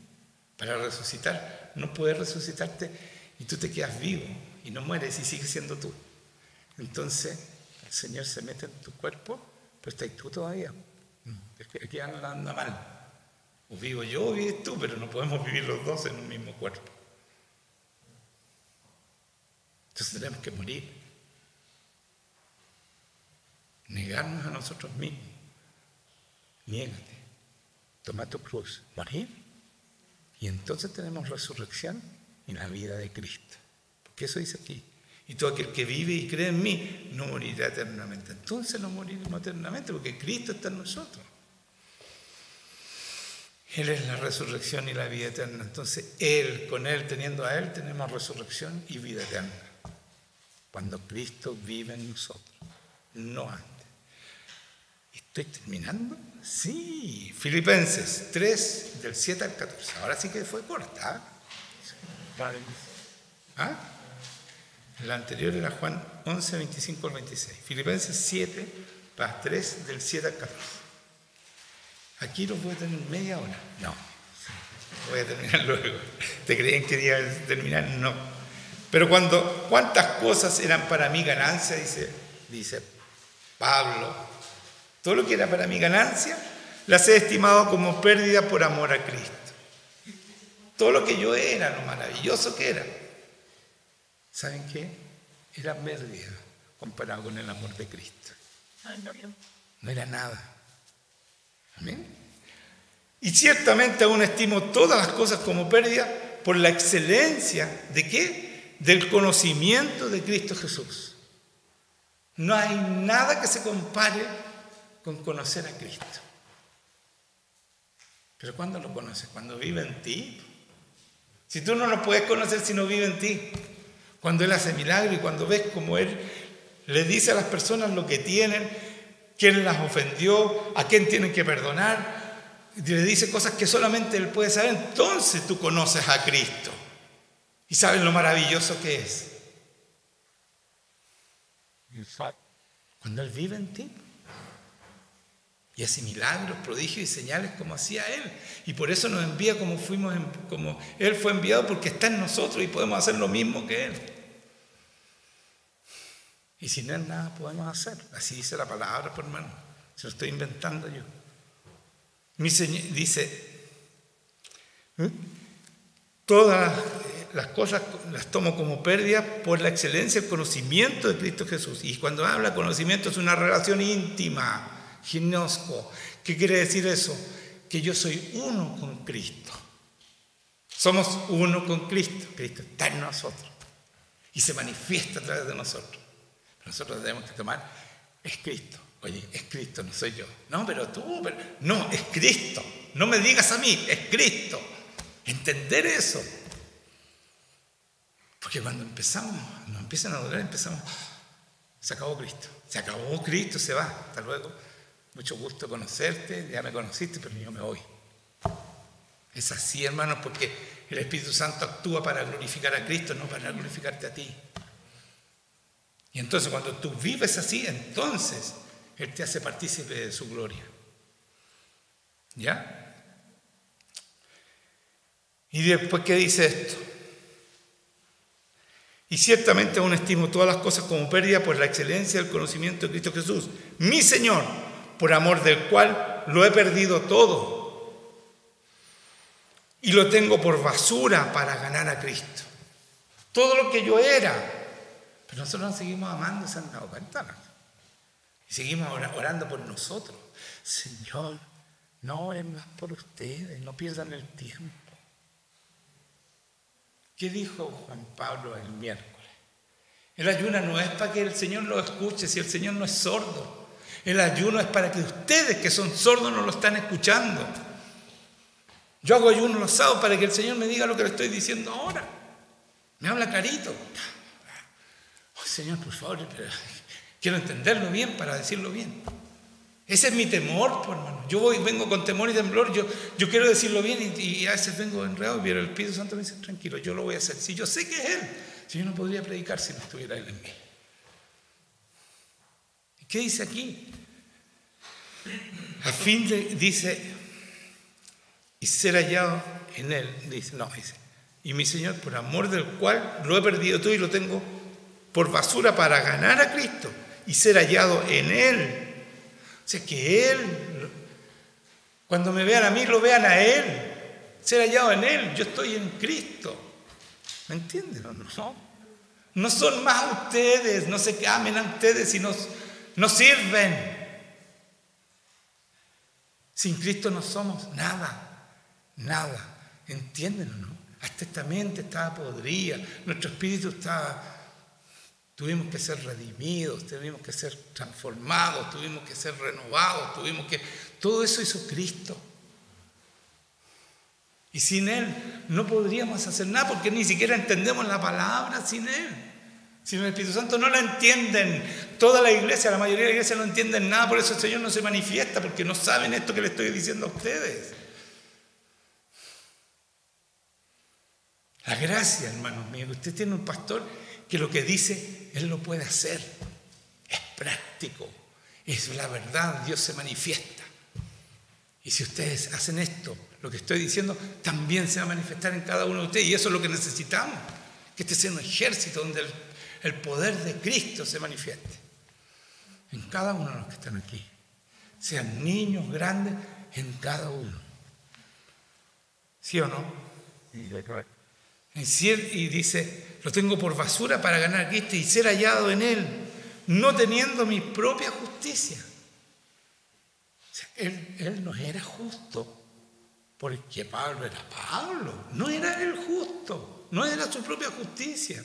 Speaker 1: para resucitar. No puedes resucitarte y tú te quedas vivo y no mueres y sigues siendo tú. Entonces el Señor se mete en tu cuerpo, pero estás tú todavía. Es que aquí anda mal. O vivo yo o vives tú, pero no podemos vivir los dos en un mismo cuerpo. Entonces tenemos que morir. Negarnos a nosotros mismos. Niégate. Toma tu cruz. Morir. Y entonces tenemos resurrección y la vida de Cristo. Porque eso dice aquí. Y todo aquel que vive y cree en mí no morirá eternamente. Entonces no moriremos eternamente porque Cristo está en nosotros. Él es la resurrección y la vida eterna. Entonces Él, con Él, teniendo a Él, tenemos resurrección y vida eterna. Cuando Cristo vive en nosotros, no antes. ¿Estoy terminando? Sí. Filipenses 3, del 7 al 14. Ahora sí que fue corta. ¿Ah? La anterior era Juan 11, 25 al 26. Filipenses 7, 3, del 7 al 14. Aquí los voy a tener media hora. No. Voy a terminar luego. ¿Te creían que iba a terminar? No. Pero ¿cuántas cosas eran para mí ganancia? Dice Pablo. Todo lo que era para mí ganancia, las he estimado como pérdida por amor a Cristo. Todo lo que yo era, lo maravilloso que era. ¿Saben qué? Era pérdida comparado con el amor de Cristo. No era nada. Amén. Y ciertamente aún estimo todas las cosas como pérdida por la excelencia ¿de qué? Del conocimiento de Cristo Jesús. No hay nada que se compare con conocer a Cristo. Pero ¿cuándo lo conoces? Cuando vive en ti. Si tú no lo puedes conocer si no vive en ti. Cuando Él hace milagros y cuando ves cómo Él le dice a las personas lo que tienen, quién las ofendió, a quién tienen que perdonar, y le dice cosas que solamente Él puede saber, entonces tú conoces a Cristo y sabes lo maravilloso que es. Cuando Él vive en ti y hace milagros, prodigios y señales como hacía Él, y por eso nos envía como Él fue enviado, porque está en nosotros y podemos hacer lo mismo que Él. Y sin Él nada podemos hacer. Así dice la palabra, por hermano. Se lo estoy inventando yo. Mi Señor dice, todas las cosas las tomo como pérdida por la excelencia del conocimiento de Cristo Jesús. Y cuando habla conocimiento es una relación íntima, ginosko. ¿Qué quiere decir eso? Que yo soy uno con Cristo. Somos uno con Cristo. Cristo está en nosotros y se manifiesta a través de nosotros. Nosotros tenemos que tomar, es Cristo. Oye, es Cristo, no soy yo. No, pero tú, no, es Cristo. No me digas a mí, es Cristo. Entender eso. Porque cuando nos empiezan a adorar, empezamos, se acabó Cristo. Se acabó Cristo, se va. Hasta luego. Mucho gusto conocerte, ya me conociste, pero yo me voy. Es así, hermanos, porque el Espíritu Santo actúa para glorificar a Cristo, no para glorificarte a ti. Y entonces cuando tú vives así, entonces Él te hace partícipe de su gloria. ¿Ya? Y después, ¿qué dice esto? Y ciertamente aún estimo todas las cosas como pérdida por la excelencia del conocimiento de Cristo Jesús, mi Señor, por amor del cual lo he perdido todo y lo tengo por basura para ganar a Cristo. Todo lo que yo era. Pero nosotros nos seguimos amando, se han dado cuenta, ¿no? Y seguimos orando por nosotros. Señor, no es más por ustedes, no pierdan el tiempo. ¿Qué dijo Juan Pablo el miércoles? El ayuno no es para que el Señor lo escuche, si el Señor no es sordo. El ayuno es para que ustedes que son sordos no lo están escuchando. Yo hago ayuno los sábados para que el Señor me diga lo que le estoy diciendo ahora. Me habla clarito. Oh, Señor, por favor, quiero entenderlo bien para decirlo bien. Ese es mi temor, pues, hermano. Yo vengo con temor y temblor. Yo quiero decirlo bien y a veces vengo enredado, pero el Espíritu Santo me dice, tranquilo, yo lo voy a hacer. Si yo sé que es Él, si yo no podría predicar si no estuviera Él en mí. ¿Y qué dice aquí? A fin de, dice, y ser hallado en Él, dice, y mi Señor, por amor del cual lo he perdido todo y lo tengo por basura para ganar a Cristo y ser hallado en Él. O sea, que Él, cuando me vean a mí, lo vean a Él, ser hallado en Él. Yo estoy en Cristo. ¿Me entienden o no? No son más ustedes, no se amen a ustedes y no sirven. Sin Cristo no somos nada, nada. ¿Entienden o no? Hasta esta mente estaba podrida, nuestro espíritu estaba... Tuvimos que ser redimidos, tuvimos que ser transformados, tuvimos que ser renovados, todo eso hizo Cristo. Y sin Él no podríamos hacer nada porque ni siquiera entendemos la palabra sin Él. Sin el Espíritu Santo no la entienden. Toda la iglesia, la mayoría de la iglesia no entienden nada, por eso el Señor no se manifiesta, porque no saben esto que le estoy diciendo a ustedes. La gracia, hermanos míos, usted tiene un pastor que lo que dice, Él lo puede hacer. Es práctico, es la verdad, Dios se manifiesta. Y si ustedes hacen esto, lo que estoy diciendo, también se va a manifestar en cada uno de ustedes. Y eso es lo que necesitamos, que este sea un ejército donde el poder de Cristo se manifieste. En cada uno de los que están aquí. Sean niños, grandes, en cada uno. ¿Sí o no? Y dice, lo tengo por basura para ganar a Cristo y ser hallado en Él, no teniendo mi propia justicia. O sea, él no era justo, porque Pablo era Pablo. No era él justo, no era su propia justicia.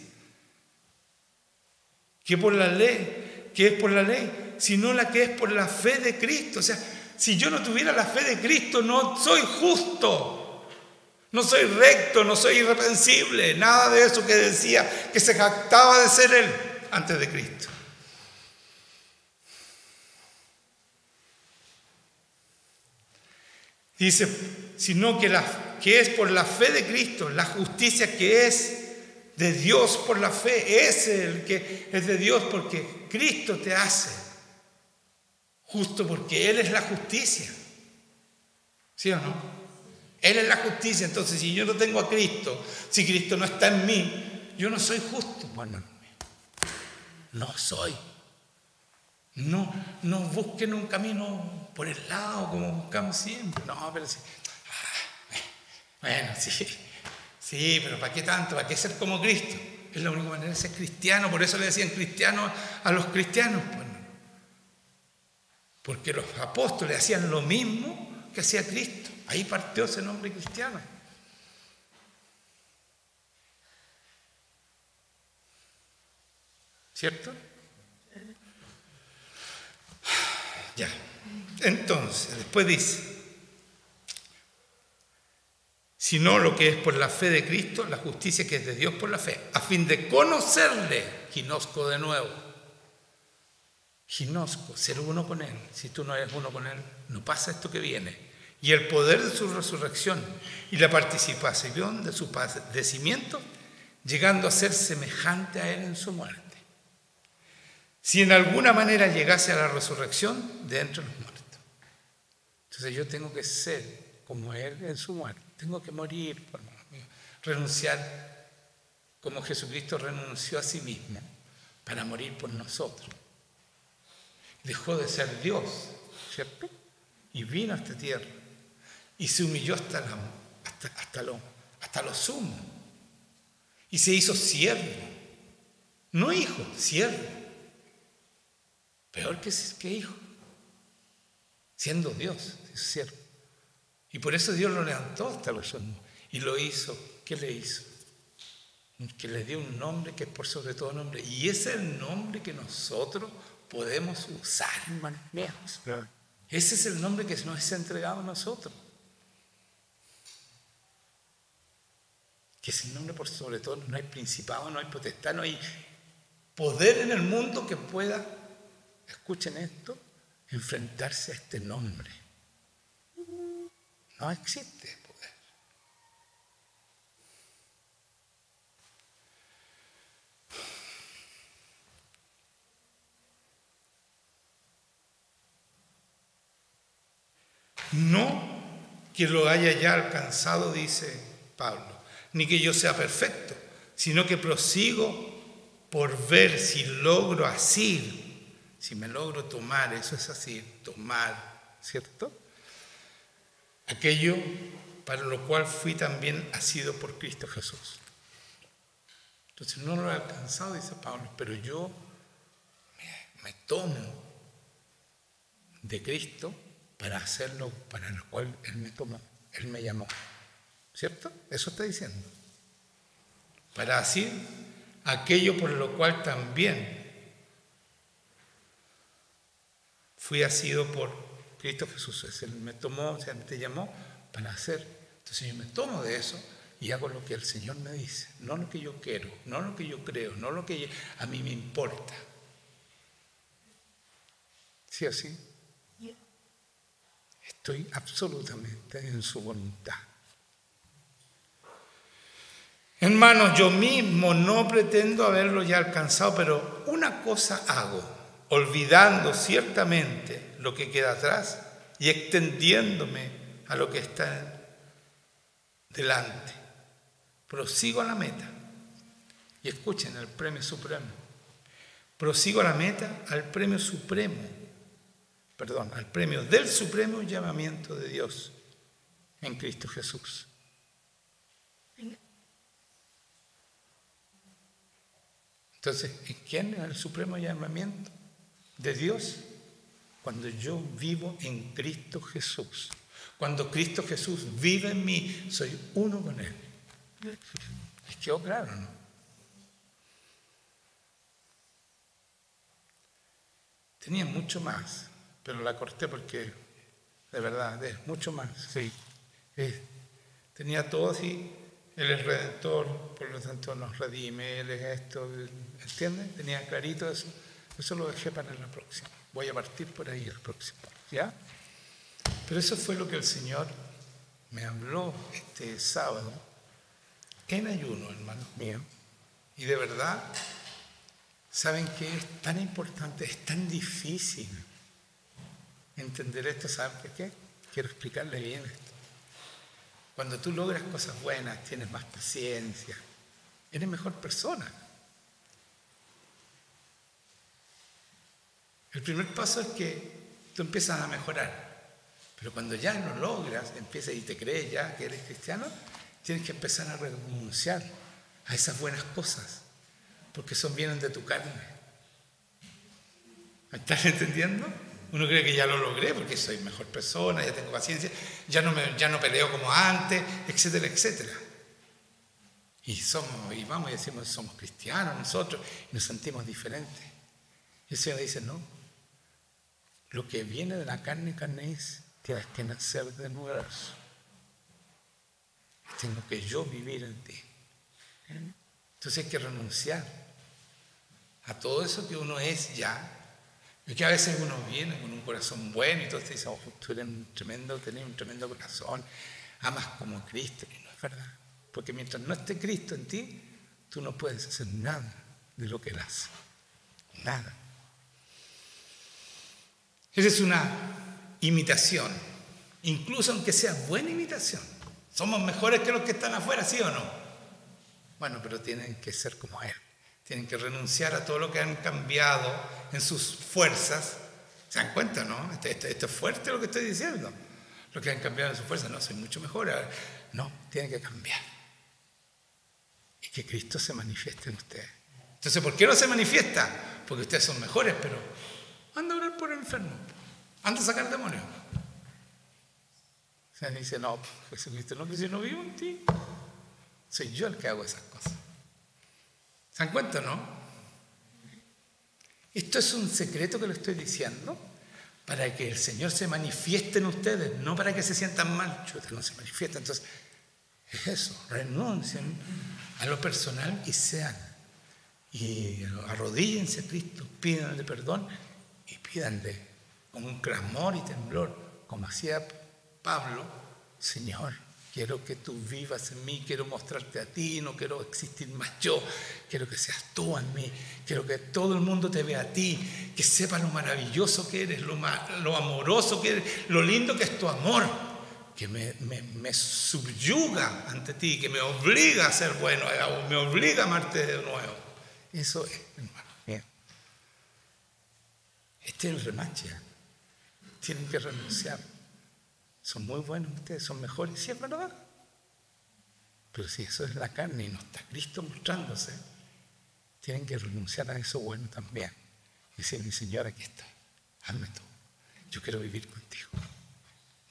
Speaker 1: Que por la ley, que es por la ley, sino la que es por la fe de Cristo. O sea, si yo no tuviera la fe de Cristo, no soy justo. No soy recto, no soy irreprensible, nada de eso que decía, que se jactaba de ser Él antes de Cristo. Dice, sino que es por la fe de Cristo, la justicia que es de Dios por la fe, es el que es de Dios porque Cristo te hace justo porque Él es la justicia. ¿Sí o no? Él es la justicia, entonces si yo no tengo a Cristo, si Cristo no está en mí, yo no soy justo. Bueno, no soy. No busquen un camino por el lado como buscamos siempre. No, pero sí. Bueno, sí, pero ¿para qué tanto? ¿Para qué ser como Cristo? Es la única manera de ser cristiano, por eso le decían cristianos a los cristianos. Bueno, porque los apóstoles hacían lo mismo que hacía Cristo. Ahí partió ese nombre cristiano. ¿Cierto? Ya. Entonces, después dice, sino lo que es por la fe de Cristo, la justicia que es de Dios por la fe, a fin de conocerle, ginosco de nuevo. Ginosco, ser uno con Él. Si tú no eres uno con Él, no pasa esto que viene. Y el poder de su resurrección y la participación de su padecimiento, llegando a ser semejante a Él en su muerte. Si en alguna manera llegase a la resurrección de entre los muertos. Entonces yo tengo que ser como Él en su muerte. Tengo que morir, hermano mío, renunciar como Jesucristo renunció a sí mismo para morir por nosotros. Dejó de ser Dios, ¿cierto? Y vino a esta tierra. Y se humilló hasta lo sumo. Y se hizo siervo. No hijo, siervo. Peor que hijo. Siendo Dios, es siervo. Y por eso Dios lo levantó hasta lo sumo. Y lo hizo. ¿Qué le hizo? Que le dio un nombre que es por sobre todo nombre. Y ese es el nombre que nosotros podemos usar, hermanos míos. Ese es el nombre que nos es entregado a nosotros. que es el nombre por sobre todo. No hay principado, no hay potestad, no hay poder en el mundo que pueda, escuchen esto, enfrentarse a este nombre. No existe poder. No que lo haya ya alcanzado, dice Pablo, ni que yo sea perfecto, sino que prosigo por ver si logro asir, si me logro tomar, eso es así, tomar, ¿cierto? Aquello para lo cual fui también asido por Cristo Jesús. Entonces no lo he alcanzado, dice Pablo, pero yo me tomo de Cristo para hacerlo para lo cual Él me tomó, Él me llamó. ¿Cierto? Eso está diciendo. Para así aquello por lo cual también fui asido por Cristo Jesús. Él me tomó, o sea, te llamó para hacer. Entonces yo me tomo de eso y hago lo que el Señor me dice. No lo que yo quiero, no lo que yo creo, no lo que a mí me importa. ¿Sí o sí? Estoy absolutamente en su voluntad. Hermanos, yo mismo no pretendo haberlo ya alcanzado, pero una cosa hago, olvidando ciertamente lo que queda atrás y extendiéndome a lo que está delante. Prosigo a la meta. Y escuchen, el premio supremo. Prosigo a la meta, al premio supremo. Perdón, al premio del supremo llamamiento de Dios en Cristo Jesús. Entonces, ¿quién es el supremo llamamiento de Dios? Cuando yo vivo en Cristo Jesús. Cuando Cristo Jesús vive en mí, soy uno con Él. ¿Les quedó claro, no? Tenía mucho más, pero la corté porque, de verdad, es mucho más. Sí. Tenía todo así. Él es Redentor, por lo tanto nos redime, Él es esto, ¿entienden? Tenía clarito eso. Eso lo dejé para la próxima. Voy a partir por ahí el próximo, ¿ya? Pero eso fue lo que el Señor me habló este sábado en ayuno, hermanos míos. Y de verdad, ¿saben qué es tan importante? Es tan difícil entender esto. ¿Saben por qué? Quiero explicarle bien esto. Cuando tú logras cosas buenas, tienes más paciencia, eres mejor persona. El primer paso es que tú empiezas a mejorar. Pero cuando ya lo logras, empiezas y te crees ya que eres cristiano, tienes que empezar a renunciar a esas buenas cosas, porque son vienen de tu carne. ¿Me estás entendiendo? Uno cree que ya lo logré porque soy mejor persona, ya tengo paciencia, ya no peleo como antes, etcétera, etcétera. Y vamos y decimos, somos cristianos nosotros, y nos sentimos diferentes. Y el Señor dice, no, lo que viene de la carne es, tienes que nacer de nuevo. Tengo que yo vivir en ti. Entonces hay que renunciar a todo eso que uno es ya. Y que a veces uno viene con un corazón bueno y todo te dice, oh, tú eres tenés un tremendo corazón, amas como Cristo. Y no es verdad. Porque mientras no esté Cristo en ti, tú no puedes hacer nada de lo que Él hace. Nada. Esa es una imitación. Incluso aunque sea buena imitación. ¿Somos mejores que los que están afuera, sí o no? Bueno, pero tienen que ser como Él. Tienen que renunciar a todo lo que han cambiado en sus fuerzas. ¿Se dan cuenta, no? Esto es fuerte lo que estoy diciendo. Lo que han cambiado en sus fuerzas. No, soy mucho mejor. No, tienen que cambiar. Y que Cristo se manifieste en ustedes. Entonces, ¿por qué no se manifiesta? Porque ustedes son mejores, pero anda a orar por el enfermo. Anda a sacar demonios. O sea, dice, no, Jesucristo, no, que si no vivo en ti, soy yo el que hago esas cosas. ¿Se dan cuenta, no? Esto es un secreto que lo estoy diciendo para que el Señor se manifieste en ustedes, no para que se sientan mal. Chuta, no se manifiesta. Entonces, Es eso, renuncien a lo personal y arrodíllense a Cristo, pídanle perdón y pídanle con un clamor y temblor, como hacía Pablo: Señor, quiero que tú vivas en mí, quiero mostrarte a ti, no quiero existir más yo, quiero que seas tú en mí, quiero que todo el mundo te vea a ti, que sepa lo maravilloso que eres, lo amoroso que eres, lo lindo que es tu amor, que me subyuga ante ti, que me obliga a ser bueno, me obliga a amarte de nuevo. Eso es, hermano. Bien. Este es el remache. Tienen que renunciar. Son muy buenos ustedes, son mejores, sí es verdad. Pero si eso es la carne y no está Cristo mostrándose, tienen que renunciar a eso bueno también. Y decir: mi Señor, aquí está, hazme tú. Yo quiero vivir contigo.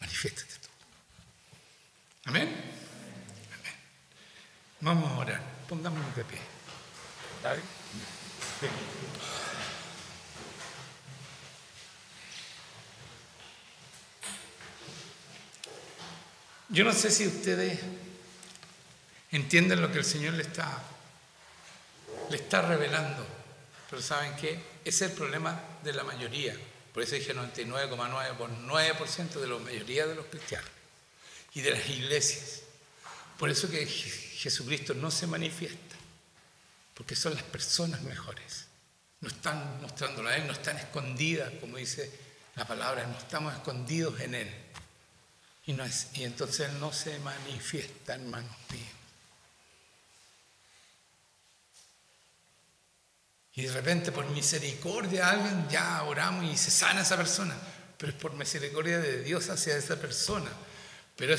Speaker 1: Manifiéstate tú. Amén. Amén. Vamos a orar. Pongámonos de pie. ¿Está bien? Bien. Yo no sé si ustedes entienden lo que el Señor le está revelando, pero ¿saben qué? Ese es el problema de la mayoría. Por eso dije 99,9% de la mayoría de los cristianos y de las iglesias. Por eso que Jesucristo no se manifiesta, porque son las personas mejores. No están mostrándolo a Él, no están escondidas, como dice la palabra, no estamos escondidos en Él. Y entonces Él no se manifiesta, hermanos míos. Y de repente, por misericordia, alguien ya oramos y se sana esa persona. Pero es por misericordia de Dios hacia esa persona. Pero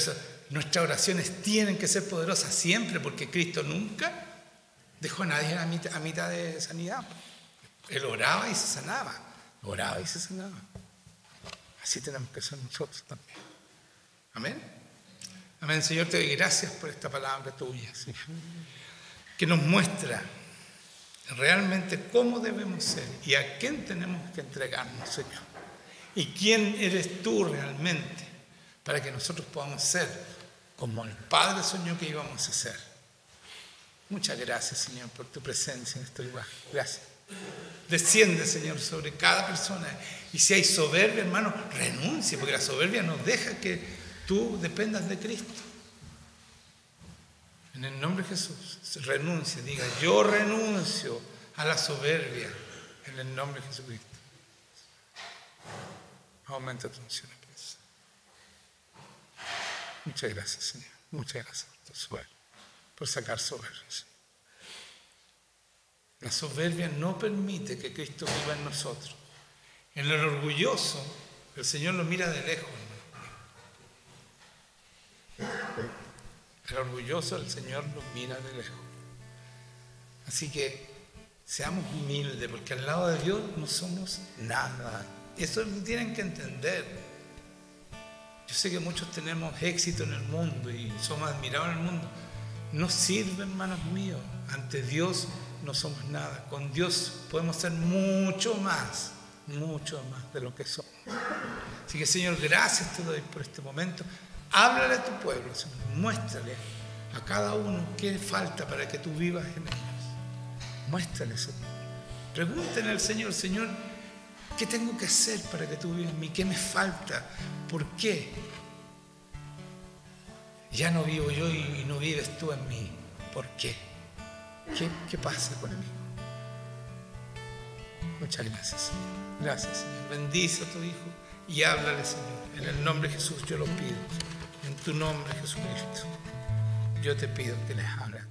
Speaker 1: nuestras oraciones tienen que ser poderosas siempre, porque Cristo nunca dejó a nadie a mitad de sanidad. Él oraba y se sanaba. Oraba y se sanaba. Así tenemos que ser nosotros también. Amén. Amén. Señor, te doy gracias por esta palabra tuya, Señor, que nos muestra realmente cómo debemos ser y a quién tenemos que entregarnos, Señor. Y quién eres tú realmente, para que nosotros podamos ser como el Padre soñó que íbamos a ser. Muchas gracias, Señor, por tu presencia en este lugar. Gracias. Desciende, Señor, sobre cada persona. Y si hay soberbia, hermano, renuncie, porque la soberbia nos deja que tú dependas de Cristo. En el nombre de Jesús, renuncie, diga: yo renuncio a la soberbia en el nombre de Jesucristo. Aumenta tu unción. Muchas gracias, Señor. Muchas gracias por tu soberbia, por sacar soberbia. La soberbia no permite que Cristo viva en nosotros. En el orgulloso, el Señor lo mira de lejos. El orgulloso, el Señor lo mira de lejos. Así que seamos humildes, porque al lado de Dios no somos nada. Eso lo tienen que entender. Yo sé que muchos tenemos éxito en el mundo y somos admirados en el mundo. No sirve, hermanos míos. Ante Dios no somos nada. Con Dios podemos ser mucho más de lo que somos. Así que, Señor, gracias te doy por este momento. Háblale a tu pueblo, Señor. Muéstrale a cada uno qué falta para que tú vivas en ellos. Muéstrale, Señor. Pregúntenle al Señor: Señor, ¿qué tengo que hacer para que tú vivas en mí? ¿Qué me falta? ¿Por qué? Ya no vivo yo y no vives tú en mí. ¿Por qué? ¿Qué pasa conmigo? Muchas gracias, Señor. Gracias, Señor. Bendice a tu Hijo y háblale, Señor. En el nombre de Jesús yo lo pido. En tu nombre, Jesucristo, yo te pido que les hables.